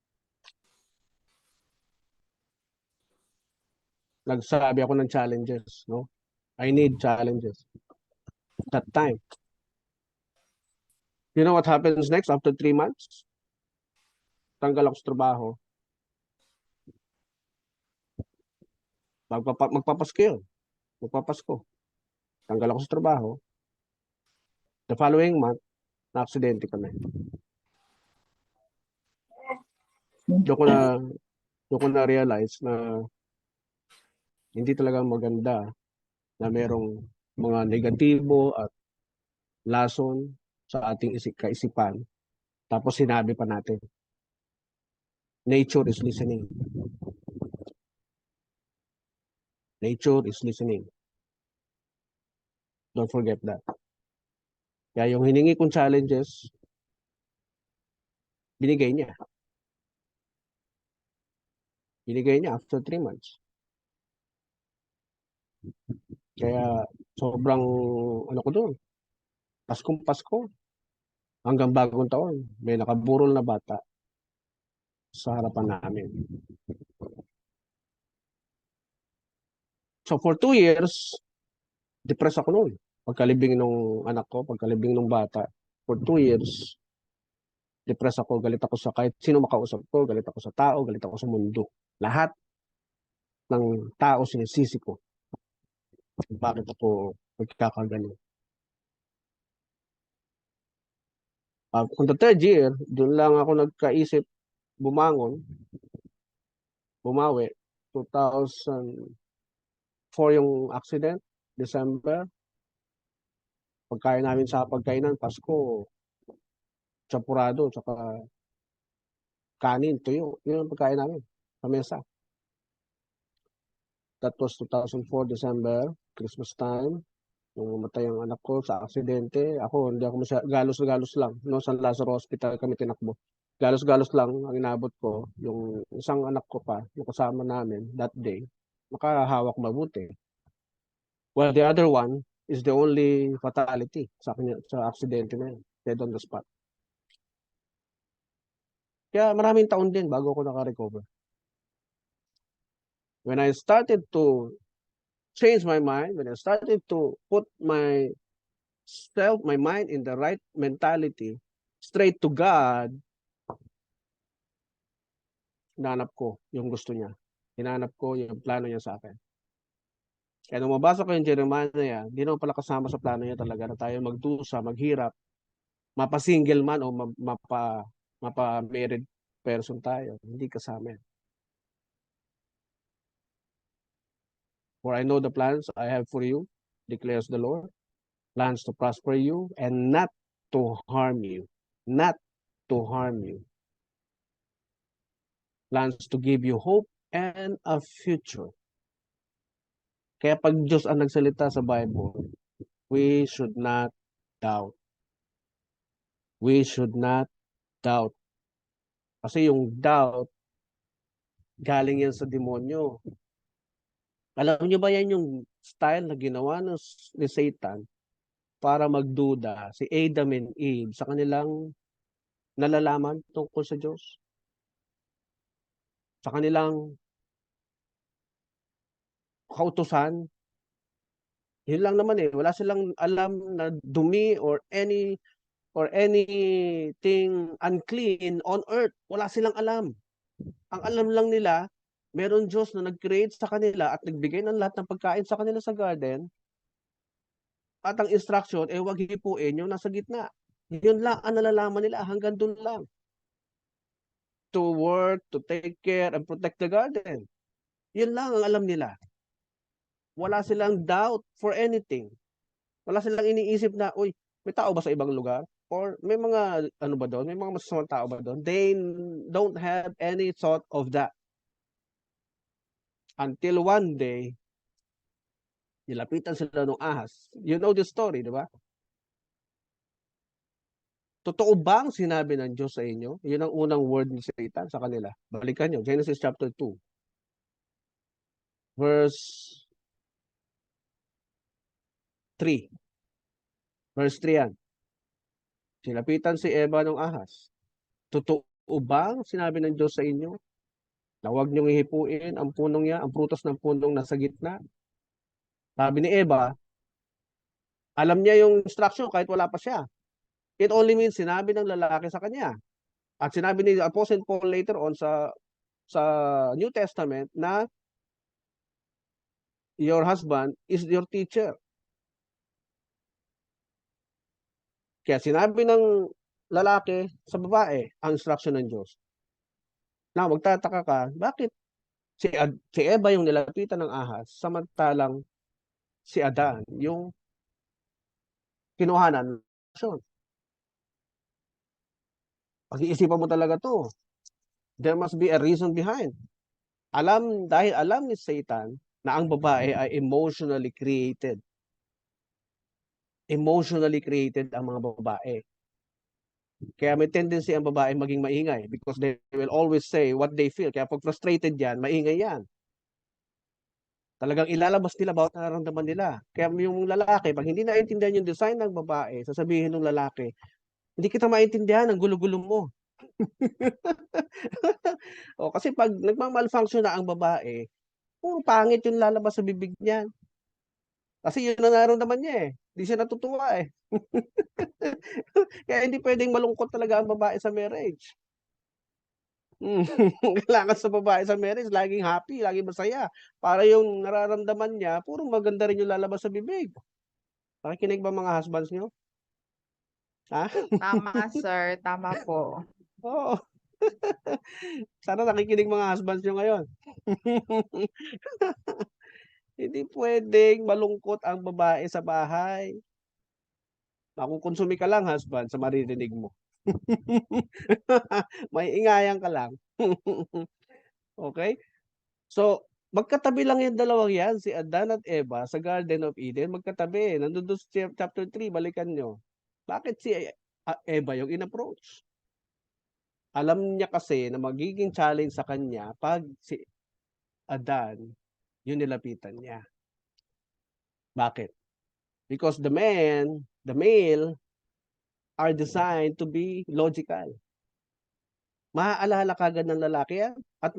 Nagsabi ako ng challenges, no? I need challenges. That time. You know what happens next after 3 months? Tanggal ako sa trabaho. Magpapasko yun. Magpapasko. Tanggal ako sa trabaho. The following month, na-aksidente kami. Doon ko na realize na hindi talaga maganda na merong mga negatibo at lason sa ating kaisipan. Tapos sinabi pa natin, nature is listening. Nature is listening. Don't forget that. Kaya yung hiningi kong challenges, binigay niya. Binigay niya after 3 months. Kaya sobrang ano ko doon. Paskong Pasko. Hanggang bagong taon, may nakaburol na bata sa harapan namin. So for 2 years, depressed ako noon. Pagkalibing nung anak ko, pagkalibing nung bata. For 2 years, depressed ako, galit ako sa kahit sino makausap ko, galit ako sa tao, galit ako sa mundo. Lahat ng tao sinisisi ko. Bakit ako nagkakaganon? On the 3rd year, doon lang ako nagkaisip bumangon, bumawi. 2004 yung accident, December. Pagkain namin sa pagkainan, Pasko, champurado, tsaka kanin, tuyo. Yun ang pagkain namin sa mesa. That was 2004 December, Christmas time. Nung mamatay ang anak ko sa aksidente, hindi ako galos-galos lang. No, San Lazaro Hospital kami tinakbo. Galos-galos lang ang inabot ko. Yung isang anak ko pa, yung kasama namin that day, makahawak mabuti. Well, the other one is the only fatality sa aksidente na yun. Dead on the spot. Kaya maraming taon din bago ako naka-recover. When I started to change my mind, when I started to put my mind in the right mentality, straight to God, hinanap ko yung gusto niya. Hinanap ko yung plano niya sa akin. Kaya nung mabasa ko yung Jeremiah na yan, hindi naman pala kasama sa plano niya talaga na tayo magdusa, maghirap, mapa-single man o mapa-married person tayo. Hindi kasama yan. For I know the plans I have for you, declares the Lord. Plans to prosper you and not to harm you. Not to harm you. Plans to give you hope and a future. Kaya pag Diyos ang nagsalita sa Bible, we should not doubt. We should not doubt. Kasi yung doubt, galing yan sa demonyo. Alam niyo ba yan yung style na ginawa ni Satan para magduda si Adam and Eve sa kanilang nalalaman tungkol sa Diyos? Sa kanilang kautusan? Yun lang naman eh. Wala silang alam na dumi or anything unclean on earth. Wala silang alam. Ang alam lang nila, meron Diyos na nag-create sa kanila at nagbigay ng lahat ng pagkain sa kanila sa garden. At ang instruction, wag hipuin yung nasa gitna. Yun lang ang nalalaman nila, hanggang dun lang. To work, to take care, and protect the garden. Yun lang ang alam nila. Wala silang doubt for anything. Wala silang iniisip na, uy, may tao ba sa ibang lugar? Or may mga, ano ba doon? May mga masasamang tao ba doon? They don't have any thought of that. Until one day, nilapitan sila ng ahas. You know the story, di ba? Totoo bang sinabi ng Diyos sa inyo? Yun ang unang word ni Satan sa kanila. Balikan nyo, Genesis chapter 2. Verse 3. Verse 3 yan. Sinapitan si Eva ng ahas. Totoo bang sinabi ng Diyos sa inyo na huwag niyong ihipuin ang punong niya, ang prutas ng punong nasa gitna? Sabi ni Eva, alam niya yung instruction kahit wala pa siya. It only means sinabi ng lalaki sa kanya. At sinabi ni Apostle Paul later on sa New Testament na your husband is your teacher. Kaya sinabi ng lalaki sa babae ang instruction ng Diyos. Now, magtataka ka, bakit si Eva yung nilapitan ng ahas, samantalang si Adan yung kinuhanan ng aksyon? Pag-iisipan mo talaga to. There must be a reason behind. Dahil alam ni Satan na ang babae ay emotionally created. Emotionally created ang mga babae. Kaya may tendency ang babae maging maingay because they will always say what they feel. Kaya pag frustrated yan, maingay yan. Talagang ilalabas nila bawat nararamdaman nila. Kaya yung lalaki, pag hindi naintindihan yung design ng babae, sasabihin ng lalaki, hindi kita maintindihan ang gulo-gulo mo. Kasi pag nagmamalfunction na ang babae, puro pangit yung lalabas sa bibig niya. Kasi yun na nararamdaman niya eh. Hindi siya natutuwa eh. Kaya hindi pwedeng malungkot talaga ang babae sa marriage. Kailangan sa babae sa marriage, laging happy, laging masaya. Para yung nararamdaman niya, puro maganda rin yung lalabas sa bibig. Nakikinig ba mga husbands niyo? Ha? Tama, sir. Tama po. Oo. Sana nakikinig mga husbands niyo ngayon. Hindi pwedeng malungkot ang babae sa bahay. Makukonsumi ka lang, husband, sa maririnig mo. May ingayan ka lang. Okay? So, Magkatabi lang yung dalawang yan, si Adan at Eva sa Garden of Eden, magkatabi. Nandun doon sa chapter 3, balikan nyo. Bakit si Eva yung in-approach? Alam niya kasi na magiging challenge sa kanya pag si Adan yung nilapitan niya. Bakit? Because the male are designed to be logical. Maaalala kagad ng lalaki yan at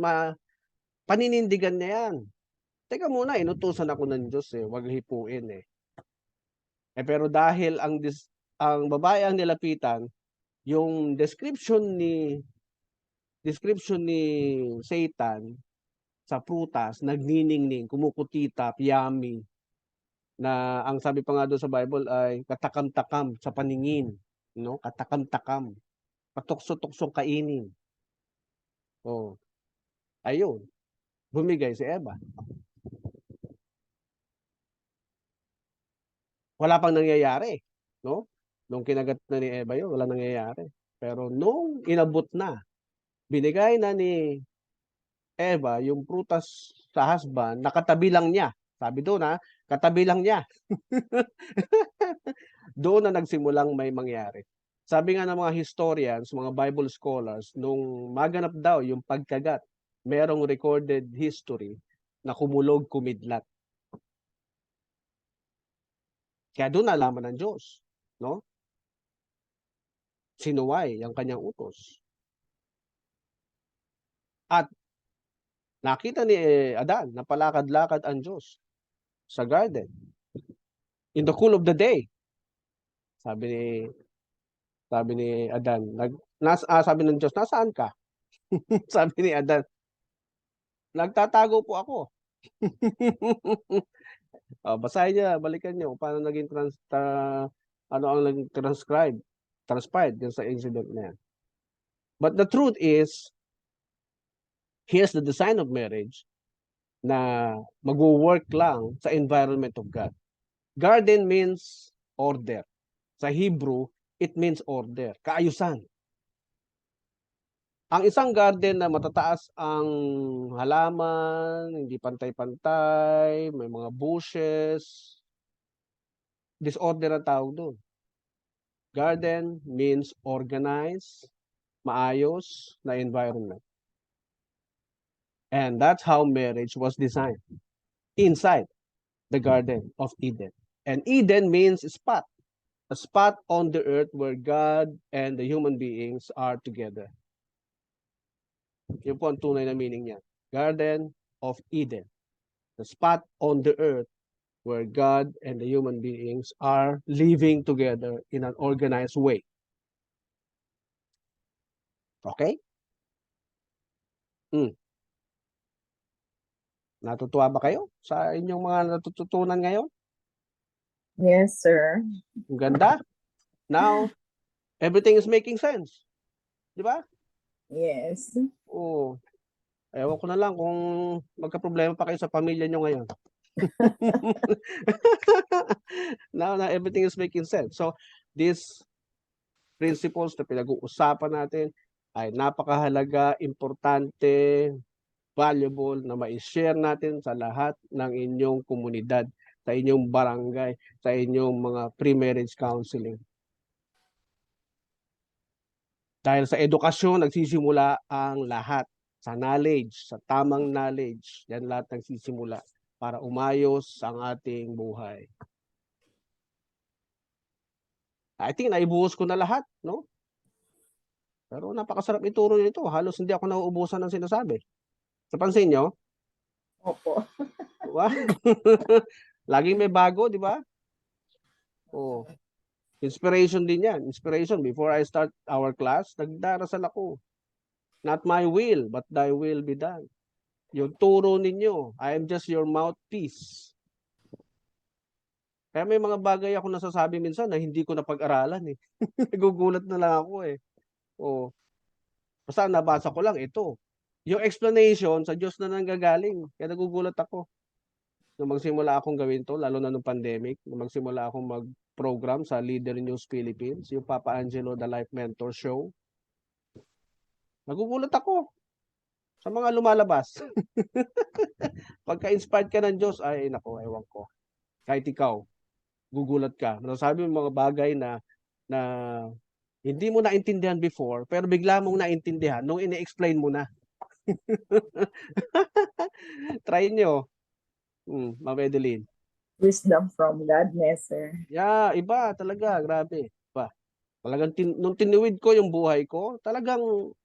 paninindigan niya yan. Teka muna, inutusan ako ng Diyos eh, wag hipuin eh. Pero dahil ang babae ang nilapitan, yung description ni Satan sa prutas, nagniningning, kumukutita, yummy, na ang sabi pa nga doon sa Bible ay katakam-takam sa paningin, no? Katakam-takam, patukso-tuksong kainin. Oh, ayun, bumigay si Eva. Wala pang nangyayari, no? Nung kinagat na ni Eva yun, wala nangyayari. Pero nung inabot na, binigay na ni Eva yung prutas sa husband, nakatabi lang niya. Sabi doon ha, katabi lang niya. Doon na nagsimulang may mangyari. Sabi nga ng mga historians, mga Bible scholars, nung maganap daw yung pagkagat, merong recorded history na kumulog, kumidlat. Kaya doon nalaman ng Diyos, no? Sinuway ang kanyang utos. At nakita ni Adan na palakad-lakad ang Diyos sa garden. In the cool of the day. Sabi ni Adan, sabi ng Diyos, nasaan ka? Sabi ni Adan, nagtatago po ako. Basahin niya, balikan niyo paano naging ano ang naging transpired dun sa incident na yan. But the truth is, here's the design of marriage na mag-work lang sa environment of God. Garden means order. Sa Hebrew, it means order, kaayusan. Ang isang garden na matataas ang halaman, hindi pantay-pantay, may mga bushes, disorder ang tawag doon. Garden means organized, maayos na environment. And that's how marriage was designed, inside the Garden of Eden. And Eden means spot, a spot on the earth where God and the human beings are together. Yun po ang tunay na meaning niya. Garden of Eden. The spot on the earth where God and the human beings are living together in an organized way. Okay? Natutuwa ba kayo sa inyong mga natututunan ngayon? Yes, sir. Ang ganda. Now, everything is making sense. Di ba? Yes. Oo. Ewan ko na lang kung magka-problema pa kayo sa pamilya nyo ngayon. Now everything is making sense. So, these principles na pinag-uusapan natin ay napakahalaga, importante, valuable na ma-share natin sa lahat ng inyong komunidad, sa inyong barangay, sa inyong mga pre-marriage counseling. Dahil sa edukasyon, nagsisimula ang lahat. Sa knowledge, sa tamang knowledge, yan lahat nagsisimula para umayos ang ating buhay. I think naibuhos ko na lahat, no? Pero napakasarap ituro nito. Halos hindi ako nauubusan ng sinasabi. Napansin nyo? Opo. Diba? Laging may bago, di ba? Oh. Inspiration din yan. Inspiration. Before I start our class, nagdarasal ako. Not my will, but thy will be done. Yung turo ninyo, I am just your mouthpiece. Kaya may mga bagay ako nasasabi minsan na hindi ko napag-aralan eh. Nagugulat na lang ako eh. Oh. Basta nabasa ko lang ito. Yung explanation sa Diyos na nanggagaling. Kaya nagugulat ako. Nung magsimula akong gawin to, lalo na nung pandemic, nung magsimula akong mag-program sa Leader News Philippines, yung Papa Angelo The Life Mentor Show. Nagugulat ako. Sa mga lumalabas. Pagka-inspired ka ng Diyos, ay nako, ewan ko. Kahit ikaw, gugulat ka. Nasasabi mo mga bagay na hindi mo naintindihan before, pero bigla mong naintindihan nung ini-explain mo na. Try nyo. Ma'am Edeline. Wisdom from God, yes, sir. Yeah, iba talaga, grabe. Iba. Talagang nung tinuwid ko yung buhay ko, talagang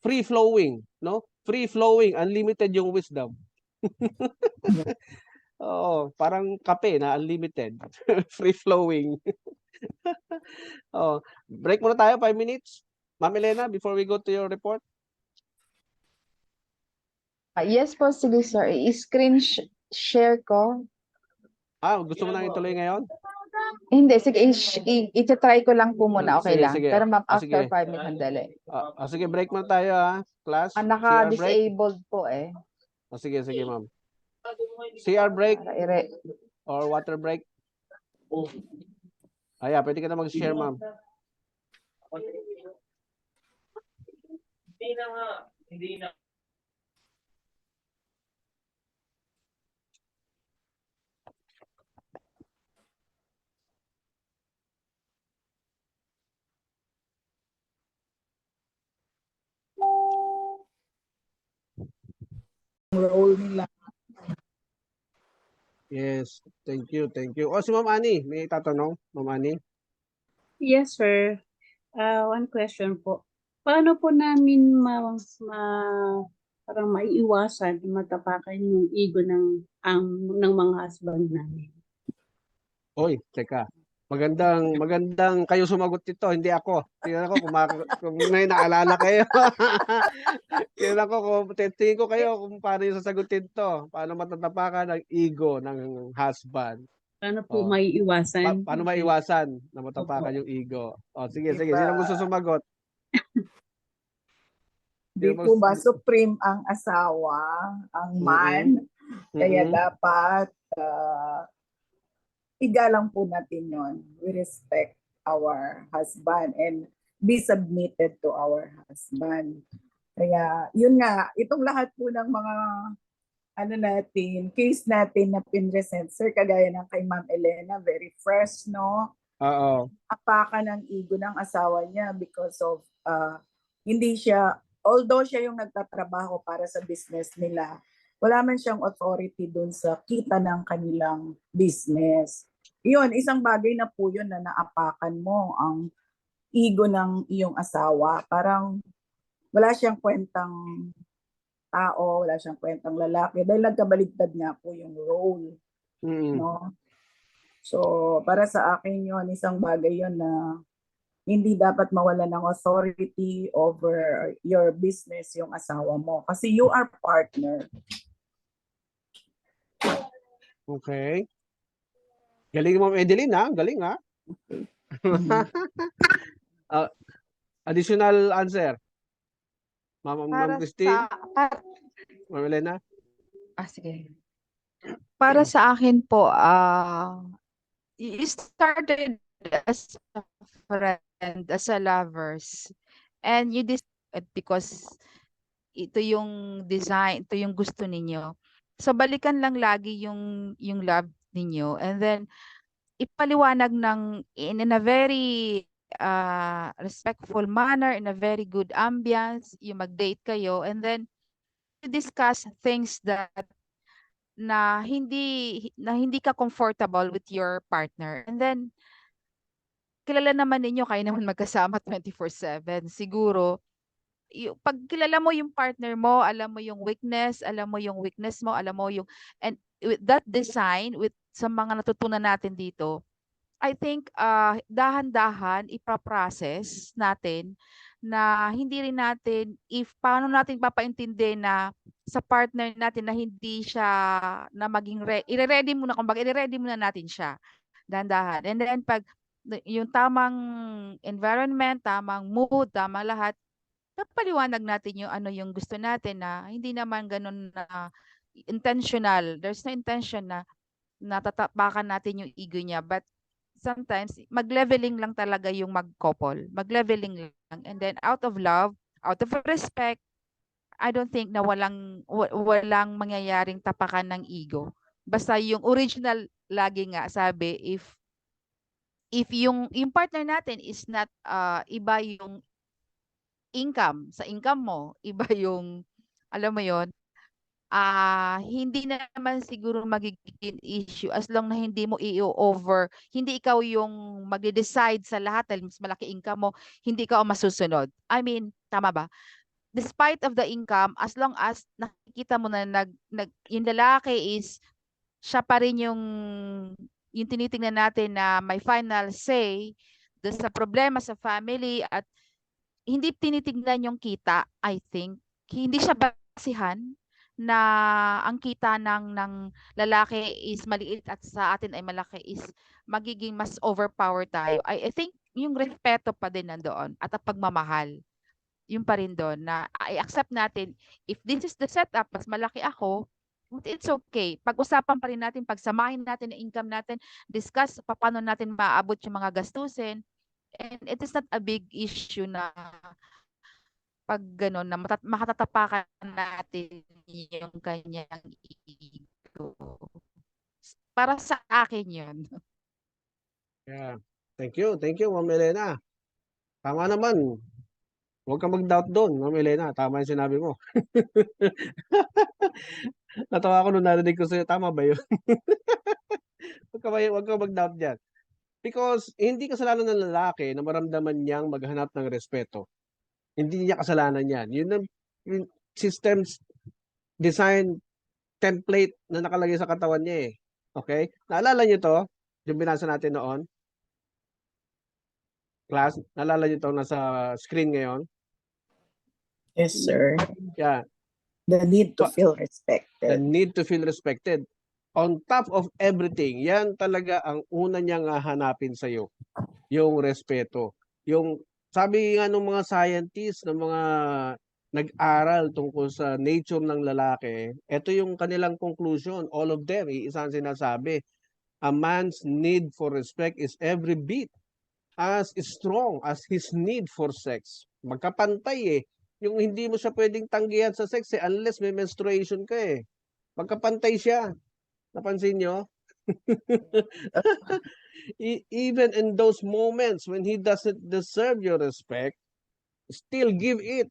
free flowing, no? Free flowing, unlimited yung wisdom. Oo, parang kape na unlimited. Free flowing. Oh, break muna tayo 5 minutes. Ma'am Elena, before we go to your report. Yes po, sige sir. I-screen share ko. Gusto mo nang ituloy ngayon? Hindi, sige, i-try ko lang po muna, okay Sige, lang. sige. Pero ma'am, Sige. after 5 minutes, sandali. Sige, break muna tayo class. CR break. Naka-disabled po eh. Sige, ma'am. CR break Para or water break. Pwede ka na mag-share, ma'am. Hindi na. Role nila. Yes, thank you, thank you. Si Ma'am Ani, may tatanong, Ma'am Ani? Yes, sir. One question po. Paano po namin parang maiiwasan, matapakan yung ego ng mga husband namin? Oy, teka. Magandang kayo sumagot dito, hindi ako. Tingnan ko kung may naalala kayo. Tingnan ko tingin ko kayo kung paano yung sasagutin to. Paano matatapakan ang ego ng husband. Paano po maiiwasan? Paano maiwasan na matapakan yung ego? Sige. Sino gusto sumagot? Di po ba supreme ang asawa, ang man? Kaya dapat igalang po natin yon. We respect our husband and be submitted to our husband. Kaya yun nga, itong lahat po ng mga case natin na pinresent, sir, kagaya ng kay Ma'am Elena, very fresh, no? Oo. Apakan ng ego ng asawa niya because of hindi siya, although siya yung nagtatrabaho para sa business nila, wala man siyang authority dun sa kita ng kanilang business. Yun, isang bagay na po yun na naapakan mo ang ego ng iyong asawa. Parang wala siyang kwentang tao, wala siyang kwentang lalaki dahil nagkabaligtad nga po yung role. No? So, para sa akin yun, isang bagay yun na hindi dapat mawala ng authority over your business yung asawa mo. Kasi you are partner. Okay. Galing mo, Edeline, galing, additional answer. Ma'am Christine? Ma'am Elena? Sige. Para sa akin po, you started as a friend, as a lovers, and you decided because ito yung design, ito yung gusto ninyo. So balikan lang lagi yung love ninyo, and then ipaliwanag in a very respectful manner, in a very good ambience, yung mag-date kayo, and then you discuss things na hindi ka comfortable with your partner. And then kilala naman ninyo, kayo naman magkasama 24/7. Siguro pag kilala mo yung partner mo, alam mo yung weakness mo, alam mo yung, and with that design, sa mga natutunan natin dito, I think dahan-dahan ipaprocess natin na hindi rin natin, paano natin papaintindi na sa partner natin na hindi siya na maging i-ready muna, kumbaga i-ready muna natin siya dahan-dahan. And then pag yung tamang environment, tamang mood, tamang lahat, napaliwanag natin yung ano yung gusto natin, na hindi naman ganun na intentional. There's no intention na natatapakan natin yung ego niya, but sometimes mag-leveling lang talaga yung mag-couple. Mag-leveling lang. And then out of love, out of respect, I don't think na walang mangyayaring tapakan ng ego. Basta yung original lagi nga sabi, if yung partner natin is not iba yung income, sa income mo, iba yung alam mo yon, hindi na naman siguro magiging issue as long na hindi mo i-over, hindi ikaw yung magde-decide sa lahat dahil mas malaki income mo, hindi ka ang masusunod. I mean, tama ba? Despite of the income, as long as nakikita mo na yung lalaki is siya pa rin yung tinitingnan natin na may final say doon sa problema sa family at hindi tinitingnan yung kita, I think. Hindi siya basihan na ang kita ng lalaki is maliit at sa atin ay malaki is magiging mas overpower tayo. I think yung respeto pa din nandoon at ang pagmamahal. Yung pa rin doon na i-accept natin if this is the setup, mas malaki ako, it's okay. Pag-usapan pa rin natin, pagsamahin natin ang income natin, discuss paano natin maaabot yung mga gastusin. And it is not a big issue na pag gano'n na makatatapakan natin yung kanyang ego. Para sa akin yun. Yeah. Thank you, Ma'am Elena. Tama naman. Huwag ka mag-doubt doon, Ma'am Elena. Tama yung sinabi mo. Natawa ako nung narinig ko sa'yo. Tama ba yun? Huwag ka mag-doubt dyan. Because hindi kasalanan ng lalaki na maramdaman niyang maghanap ng respeto. Hindi niya kasalanan yan. Yun ang yung systems design template na nakalagay sa katawan niya eh. Okay? Naalala niyo to? Yung binasa natin noon? Class? Naalala niyo to nasa screen ngayon? Yes, sir. Yeah. The need to feel The respected. need to feel respected. On top of everything, yan talaga ang una niyang hahanapin sa'yo. Yung respeto. Yung, sabi nga ng mga scientists, ng mga nag-aral tungkol sa nature ng lalaki, ito yung kanilang conclusion. All of them, iisa ang sinasabi. A man's need for respect is every bit as strong as his need for sex. Magkapantay eh. Yung hindi mo siya pwedeng tanggihan sa sex eh, unless may menstruation ka eh. Magkapantay siya. Napansin nyo? Even in those moments when he doesn't deserve your respect, still give it.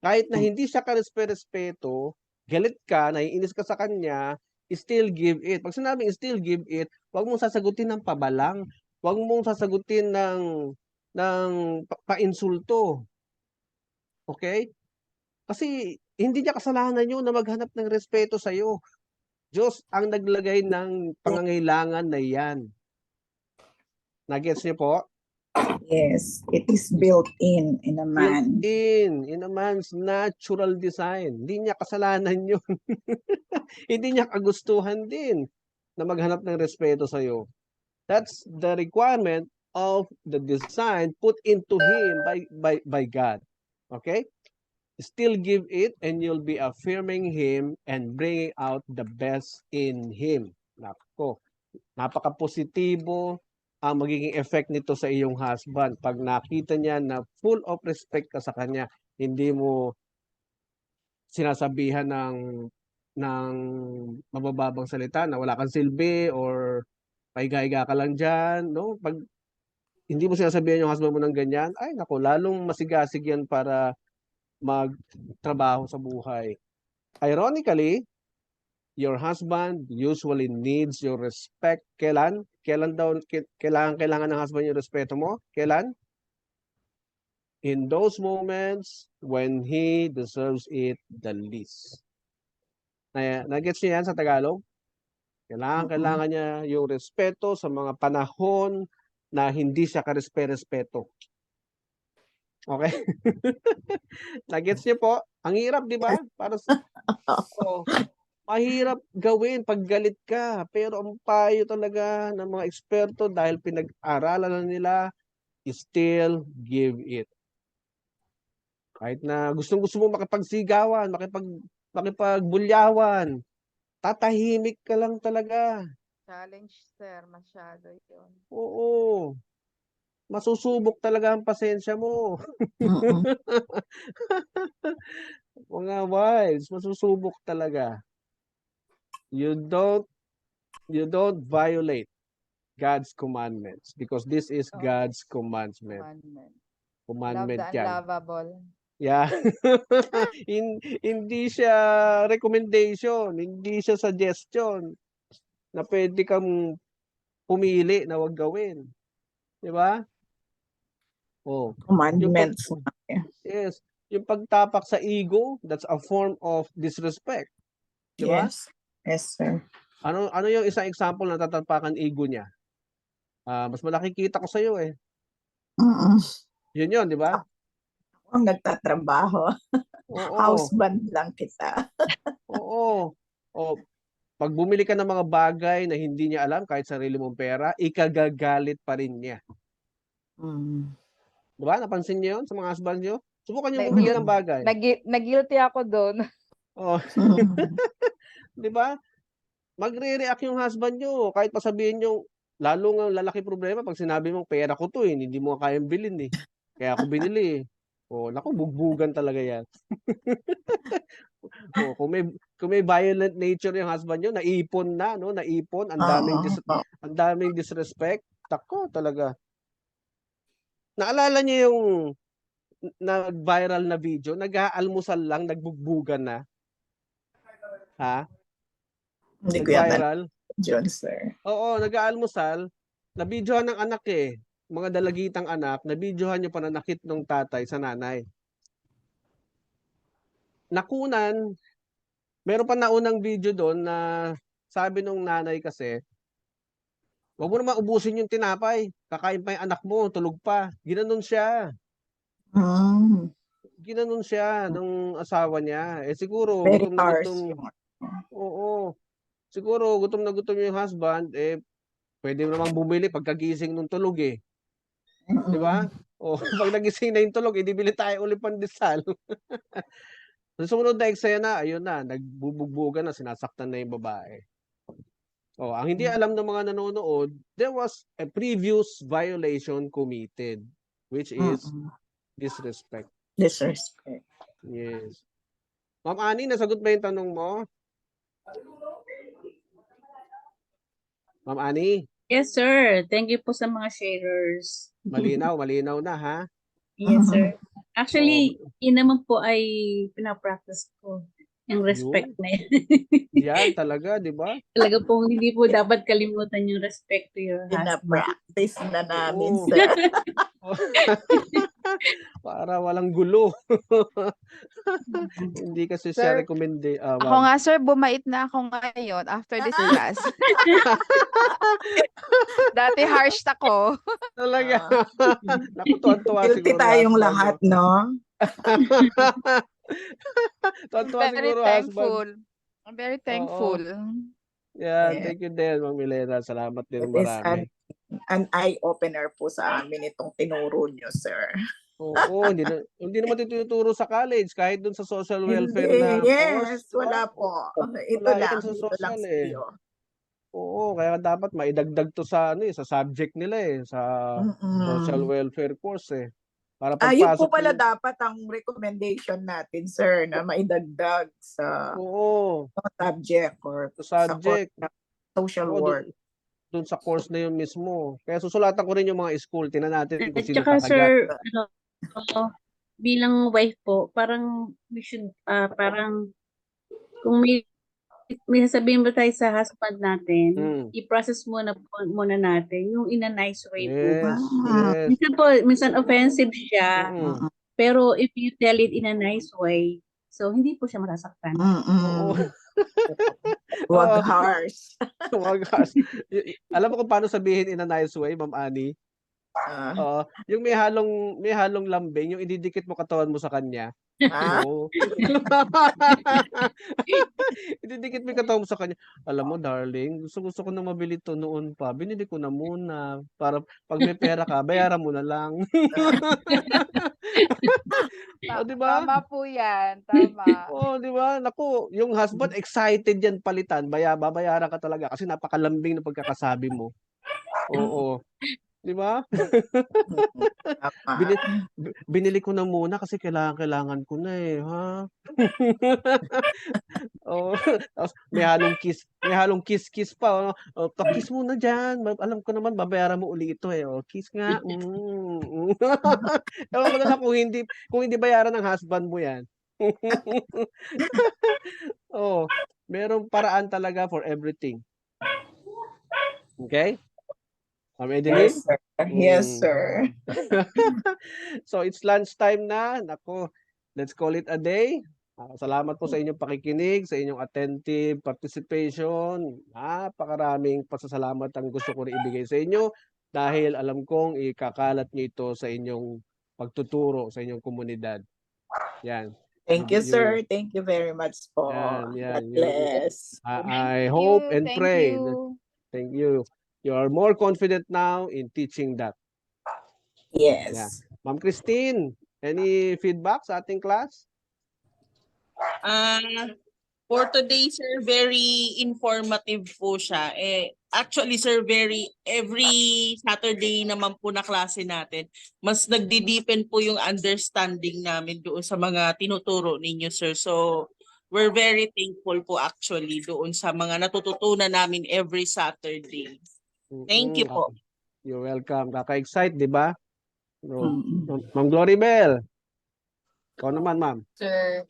Kahit na hindi siya ka-respeto, galit ka, naiinis ka sa kanya, still give it. Pag sinabing still give it, huwag mong sasagutin ng pabalang. Huwag mong sasagutin ng painsulto. Okay? Kasi hindi niya kasalanan yun na maghanap ng respeto sa'yo. Diyos ang naglagay ng pangangailangan na yan. Nagets niyo po? Yes, it is built in a man. In a man's natural design. Hindi niya kasalanan yun. Hindi niya kagustuhan din na maghanap ng respeto sa'yo. That's the requirement of the design put into him by God. Okay? Still give it and you'll be affirming him and bringing out the best in him. Nako, napaka-positibo ang magiging effect nito sa iyong husband. Pag nakita niya na full of respect ka sa kanya, hindi mo sinasabihan ng mabababang salita na wala kang silbi or pahiga-higa ka lang dyan, no? Pag hindi mo sinasabihan yung husband mo ng ganyan, ay nako, lalong masigasig yan para magtrabaho sa buhay. Ironically, your husband usually needs your respect. Kailan? Kailangan ng husband yung respeto mo? Kailan? In those moments when he deserves it the least. Nagets niyo yan sa Tagalog? Kailangan niya yung respeto sa mga panahon na hindi siya ka-respeto. Okay? Nagets niyo po? Ang hirap, di ba? Para sa mahirap gawin pag galit ka. Pero ang payo talaga ng mga eksperto dahil pinag-aralan na nila, still give it. Kahit na gustong-gusto mo makipagsigawan, makipagbulyawan, tatahimik ka lang talaga. Challenge, sir. Masyado yun. Oo. Masusubok talaga ang pasensya mo. Mga wives, masusubok talaga. You don't violate God's commandments because this is Oh, God's yes. commandment. Commandment. Love Commandment the yan. unlovable. Yeah. Hindi siya recommendation, hindi siya suggestion na pwede kang pumili na wag gawin. Di ba? Oh, yung pag Commandments. yes, yung pagtapak sa ego, that's a form of disrespect. Di ba? Yes. Yes, sir. Ano yung isang example na tatapakan ego niya? Mas malaki kita ko sa iyo eh. Mm-mm. Yun, di ba? Ang nagtatrabaho. Oo. Houseband lang kita. Oo. O pag bumili ka ng mga bagay na hindi niya alam kahit sarili mong pera, ikagagalit pa rin niya. Mm. Di ba? Napansin niyo yun sa mga husband niyo? Subukan niyo Nag- bumili guilt- ng bagay. Nag-guilty ako doon. Oh, di ba? Magre-react yung husband niyo kahit pa sabihin niyo lalo nga lalaki problema pag sinabi mong pera ko to eh, hindi mo kayang bilhin eh. Kaya ako binili eh. Oh, naku, bugbugan talaga yan. Oh, kung may violent nature yung husband niyo, naipon na, no? Naipon, ang daming disrespect. Tako talaga. Naalala niyo yung nag-viral na video, nag-aalmusal lang, nagbugbugan na. Ha? Hindi ko yata Nag-viral? John, sir. Oo, nag-aalmusal, nabidyohan ng anak eh. Mga dalagitang anak, nabidyohan yung pananakit ng tatay sa nanay. Nakunan, meron pa naunang video doon na sabi nung nanay kasi, wag mo naman ubusin yung tinapay. Kakain pa yung anak mo, tulog pa. Ginanon siya. Mm. Ginanon siya ng asawa niya. Eh siguro, Very gutom na harsh. gutom. Oo. Siguro, gutom na gutom yung husband, eh, pwede namang bumili pagkagising ng tulog eh. Di ba? O, pag nagising na yung tulog, bili tayo ulit pandesal. Sa sumunod na eksena, ayun na, nagbubugbugan na, sinasaktan na yung babae. Oh, ang hindi alam ng mga nanonood, there was a previous violation committed, which is disrespect. Disrespect. Yes. Ma'am Ani, nasagot ba yung tanong mo? Ma'am Ani, Yes, sir. Thank you po sa mga sharers. malinaw na ha? Yes, sir. Oh, Actually, yun naman po ay pinapractice ko. Yung respect yun. na yan. Yan talaga, di ba? Talaga po, hindi po dapat kalimutan yung respect to your husband. Pina-practice na namin, Oo. sir. Para walang gulo. Hindi kasi siya Sir, recommended. Ako nga, sir, bumait na ako ngayon after this class. Dati harsh ako. Talaga. Naku, tuwan-tuwa Guilty siguro tayong husband lahat, mo. no? Tuwan-tuwa Very siguro husband. thankful. I'm very Oo. thankful. Yeah, Yeah. thank you din, Ma'am Milena. Salamat din It is marami. an eye-opener po sa amin itong tinuro nyo, sir. Oo, hindi naman tinuturo sa college, kahit dun sa social welfare na Hindi, course. yes, wala po. Ito Wala lang, yan sa ito lang social sa eh. iyo. Oo, kaya dapat maidagdag to sa sa subject nila eh, sa social welfare course eh. Para Yun po pagpasok pala mo. dapat ang recommendation natin, sir, na maidagdag sa Oo, subject or sa sa course subject. na social Oo, work. dun sa course na yun mismo. Kaya susulatan ko rin yung mga school, tinan natin kung At sino saka, kakagat. sir, bilang wife po, parang we should, parang kung may sasabihin ba tayo sa husband natin, i-process muna natin yung in a nice way po ba. Yes. Minsan offensive siya, Mm. pero if you tell it in a nice way, so hindi po siya masasaktan. Oo. Wag harsh. Wag harsh. Alam mo kung paano sabihin in a nice way, Ma'am Ani? Oo, yung may halong lambing, yung ididikit mo katawan mo sa kanya. Oo. Ididikit mo yung katawan mo sa kanya. Alam mo, darling, gusto ko na mabili to noon pa. Binili ko na muna para pag may pera ka, bayaran mo na lang. O, di ba? Tama po yan. Tama. Oo, di ba? Naku, yung husband excited yan palitan. Babayaran ka talaga kasi napakalambing ng pagkakasabi mo. Oo. Di ba? Tama. Binili ko na muna kasi kailangan ko na eh, ha? Oh, tapos may halong kiss pa. Oh, pa-kiss muna diyan. Alam ko naman babayaran mo uli ito eh. Oh, kiss nga. Ewan ko na lang kung hindi bayaran ng husband mo 'yan. Oh, merong paraan talaga for everything. Okay? Ma'am Edeline? Yes, sir. Yes, Mm. sir. So it's lunchtime na. Nako, let's call it a day. Salamat po sa inyong pakikinig, sa inyong attentive participation. Napakaraming pasasalamat ang gusto ko rin ibigay sa inyo dahil alam kong ikakalat niyo ito sa inyong pagtuturo sa inyong komunidad. Yan. Thank you, sir. Thank you very much po. Yan, yan. God bless. I hope and Thank pray. you. Thank you. You are more confident now in teaching that. Yes. Ma'am Christine, any feedback sa ating class? For today, sir, very informative po siya. Actually, sir, every Saturday naman po na klase natin, mas nagdi-deepen po yung understanding namin doon sa mga tinuturo ninyo, sir. So, we're very thankful po actually doon sa mga natututunan namin every Saturday. Thank you po. You're welcome. Kaka-excite, di ba? No. Mm. Ma'am Gloribel. Ikaw naman, ma'am. Sir,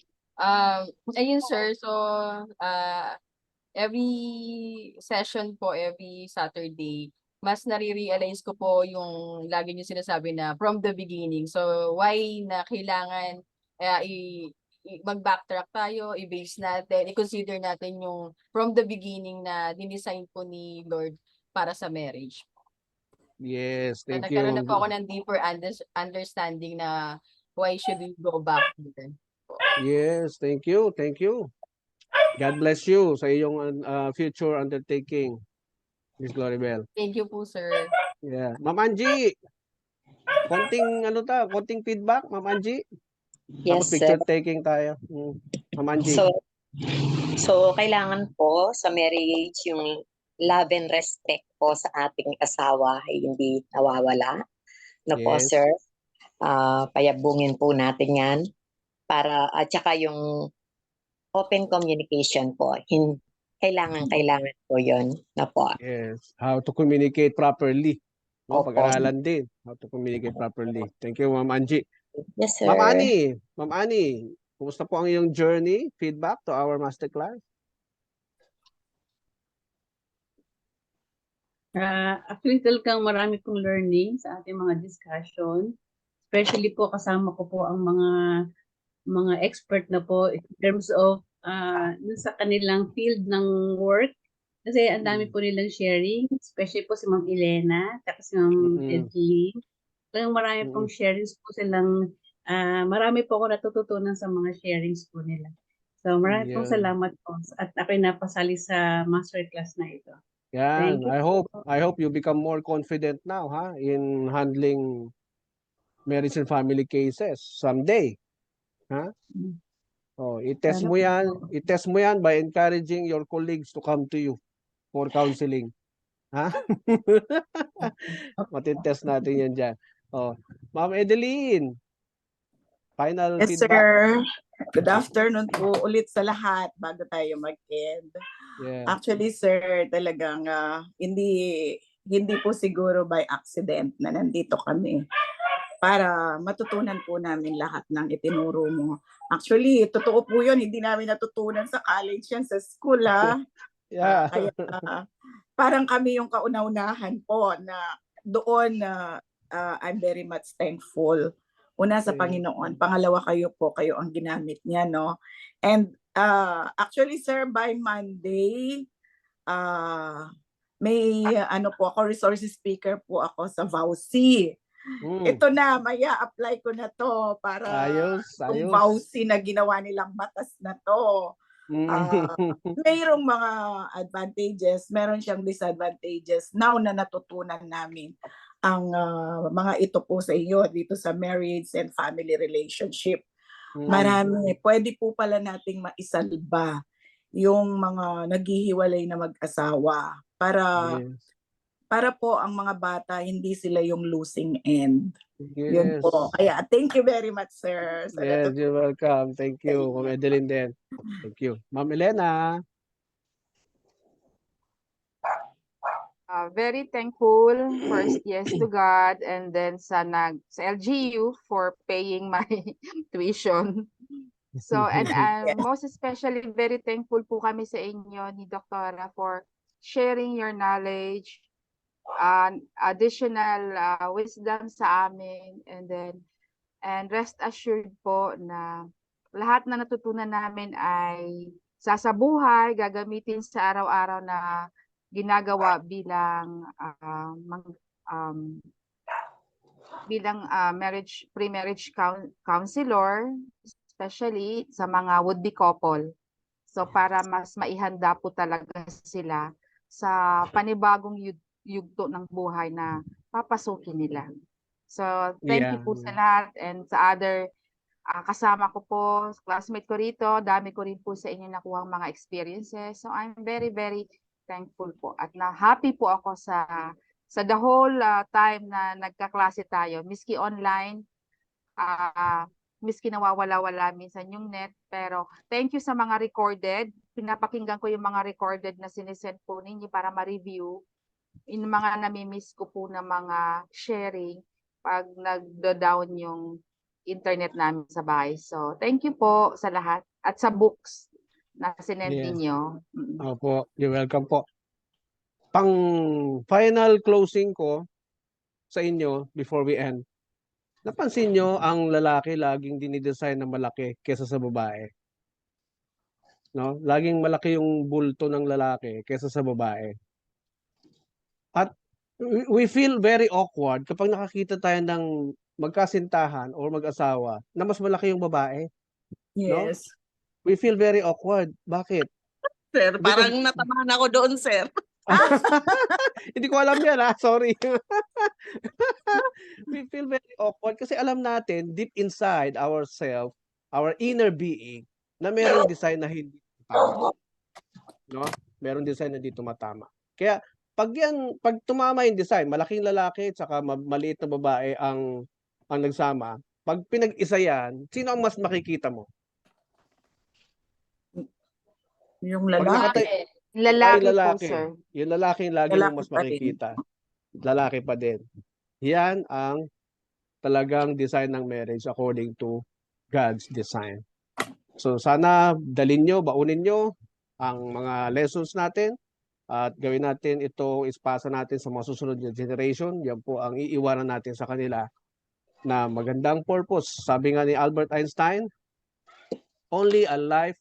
ayun sir, so every session po, every Saturday, mas nare-realize ko po yung lagi niyo sinasabi na from the beginning. So why na kailangan mag-backtrack tayo, i-base natin, i-consider natin yung from the beginning na dinisign po ni Lord para sa marriage. Yes, Na thank nagkaroon you. na po ako ng deeper understanding na why should we go back there. Yes, thank you. Thank you. God bless you sa iyong future undertaking, Miss Gloribel. Thank you po, sir. Yeah. Ma'am Angie, konting feedback, Ma'am Angie. Yes, Tapos picture taking tayo. Ma'am Angie. So kailangan po sa marriage yung love and respect po sa ating asawa ay hindi nawawala. Po, Yes. sir. Payabungin po natin yan para at saka yung open communication po. Kailangan po yun na po. Yes. How to communicate properly. No, Opo. pag-aralan din. How to communicate properly. Thank you, Ma'am Angie. Yes, sir. Ma'am Annie, kumusta po ang iyong journey? Feedback to our masterclass? Actually, talagang marami kong learning sa ating mga discussion. Especially po kasama ko po ang mga expert na po in terms of sa kanilang field ng work. Kasi ang dami po nilang sharing, especially po si Ma'am Elena, at si Ma'am Edley. Talagang marami pong sharings po silang, marami po ako natututunan sa mga sharings po nila. So marami pong salamat po at ako'y napasali sa masterclass na ito. Yan. Thank you. I hope you become more confident now, in handling marriage and family cases someday. Oh, i-test mo yan by encouraging your colleagues to come to you for counseling. Matitest natin yan dyan. Oh, Ma'am Edeline, final Yes, feedback. sir. Good afternoon po ulit sa lahat bago tayo mag-end. Yeah. Actually, sir, talagang hindi po siguro by accident na nandito kami para matutunan po namin lahat ng itinuro mo. Actually, totoo po yun. Hindi namin natutunan sa college yan, sa school. Yeah. Kaya parang kami yung kauna-unahan po na doon I'm very much thankful. Una sa Panginoon. Pangalawa, kayo ang ginamit niya, no? And actually, sir, by Monday, may po ako, resources speaker po ako sa VAUSI. Ito na, maya apply ko na to para yung VAUSI na ginawa nilang batas na to. Mayroong mga advantages, meron siyang disadvantages now na natutunan namin ang mga ito po sa iyo dito sa marriage and family relationship. Marami, pwede po pala nating maisalba yung mga naghihiwalay na mag-asawa para para po ang mga bata hindi sila yung losing end. Yun Yes. po. Kaya thank you very much, sir. Sa Yes, natutunan. you're welcome. Thank you, Ma'am Edeline din. Thank you. Ma'am Elena. Very thankful first, yes, to God, and then sa LGU for paying my tuition. So, and most especially very thankful po kami sa inyo ni Doktora for sharing your knowledge, additional wisdom sa amin, and rest assured po na lahat na natutunan namin ay sasabuhay, gagamitin sa araw-araw na ginagawa bilang pre-marriage counselor, especially sa mga would-be couple. So para mas maihanda po talaga sila sa panibagong yugto ng buhay na papasukin nila. So thank you po sa lahat, and sa other kasama ko po, classmate ko rito, dami ko rin po sa inyo nakuhang mga experiences. So I'm very, very thankful po, at happy po ako sa the whole time na nagkaklase tayo, miski online, miski nawawala-wala minsan yung net, pero thank you sa mga recorded. Pinapakinggan ko yung mga recorded na sinesend po ninyo para ma-review. Yung mga namimiss ko po na mga sharing pag nagdo-down yung internet namin sa bahay. So thank you po sa lahat, at sa books na sinend ninyo. Opo, you're welcome po. Pang final closing ko sa inyo before we end. Napansin nyo ang lalaki laging dinidesign na malaki kesa sa babae. No? Laging malaki yung bulto ng lalaki kesa sa babae. At we feel very awkward kapag nakakita tayo ng magkasintahan or mag-asawa na mas malaki yung babae. No? Yes. We feel very awkward. Bakit? Sir, parang natamahan ako doon, sir. Hindi ko alam yan, sorry. We feel very awkward kasi alam natin deep inside ourselves, our inner being, na merong design na hindi tama. No? Merong design na hindi tumatama. Kaya pag tumama yung design, malaking lalaki at saka maliit na babae ang nagsama, pag pinag-isa yan, sino ang mas makikita mo? Yung lalaki. Lalaki po, sir. Yung lalaki lagi mong mas makikita. Lalaki pa din. Yan ang talagang design ng marriage according to God's design. So sana dalhin nyo, baunin nyo ang mga lessons natin at gawin natin ito, ispasa natin sa mga susunod na generation. Yan po ang iiwanan natin sa kanila na magandang purpose. Sabi nga ni Albert Einstein, only a life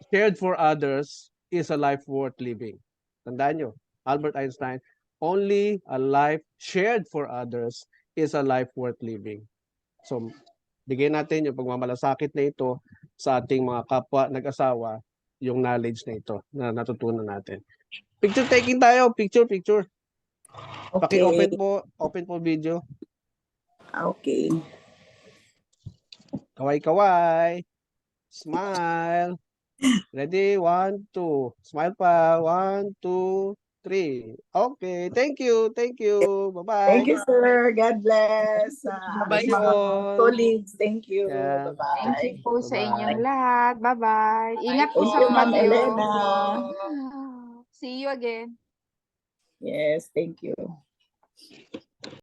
shared for others is a life worth living. Tandaan nyo, Albert Einstein, only a life shared for others is a life worth living. So, bigyan natin yung pagmamalasakit na ito sa ating mga kapwa nag-asawa, yung knowledge na ito na natutunan natin. Picture taking tayo, picture. Okay. Open po video. Okay. Kaway-kaway. Smile. Ready? 1, 2. Smile pa. 1, 2, 3. Okay. Thank you. Bye-bye. Thank you, sir. God bless. Bye-bye, Mga all. colleagues, thank you. Yeah. Bye-bye. Thank you po sa Bye-bye. inyong lahat. Bye-bye. Ingat po Thank sa you, Ma'am Baguio. Elena. See you again. Yes, thank you.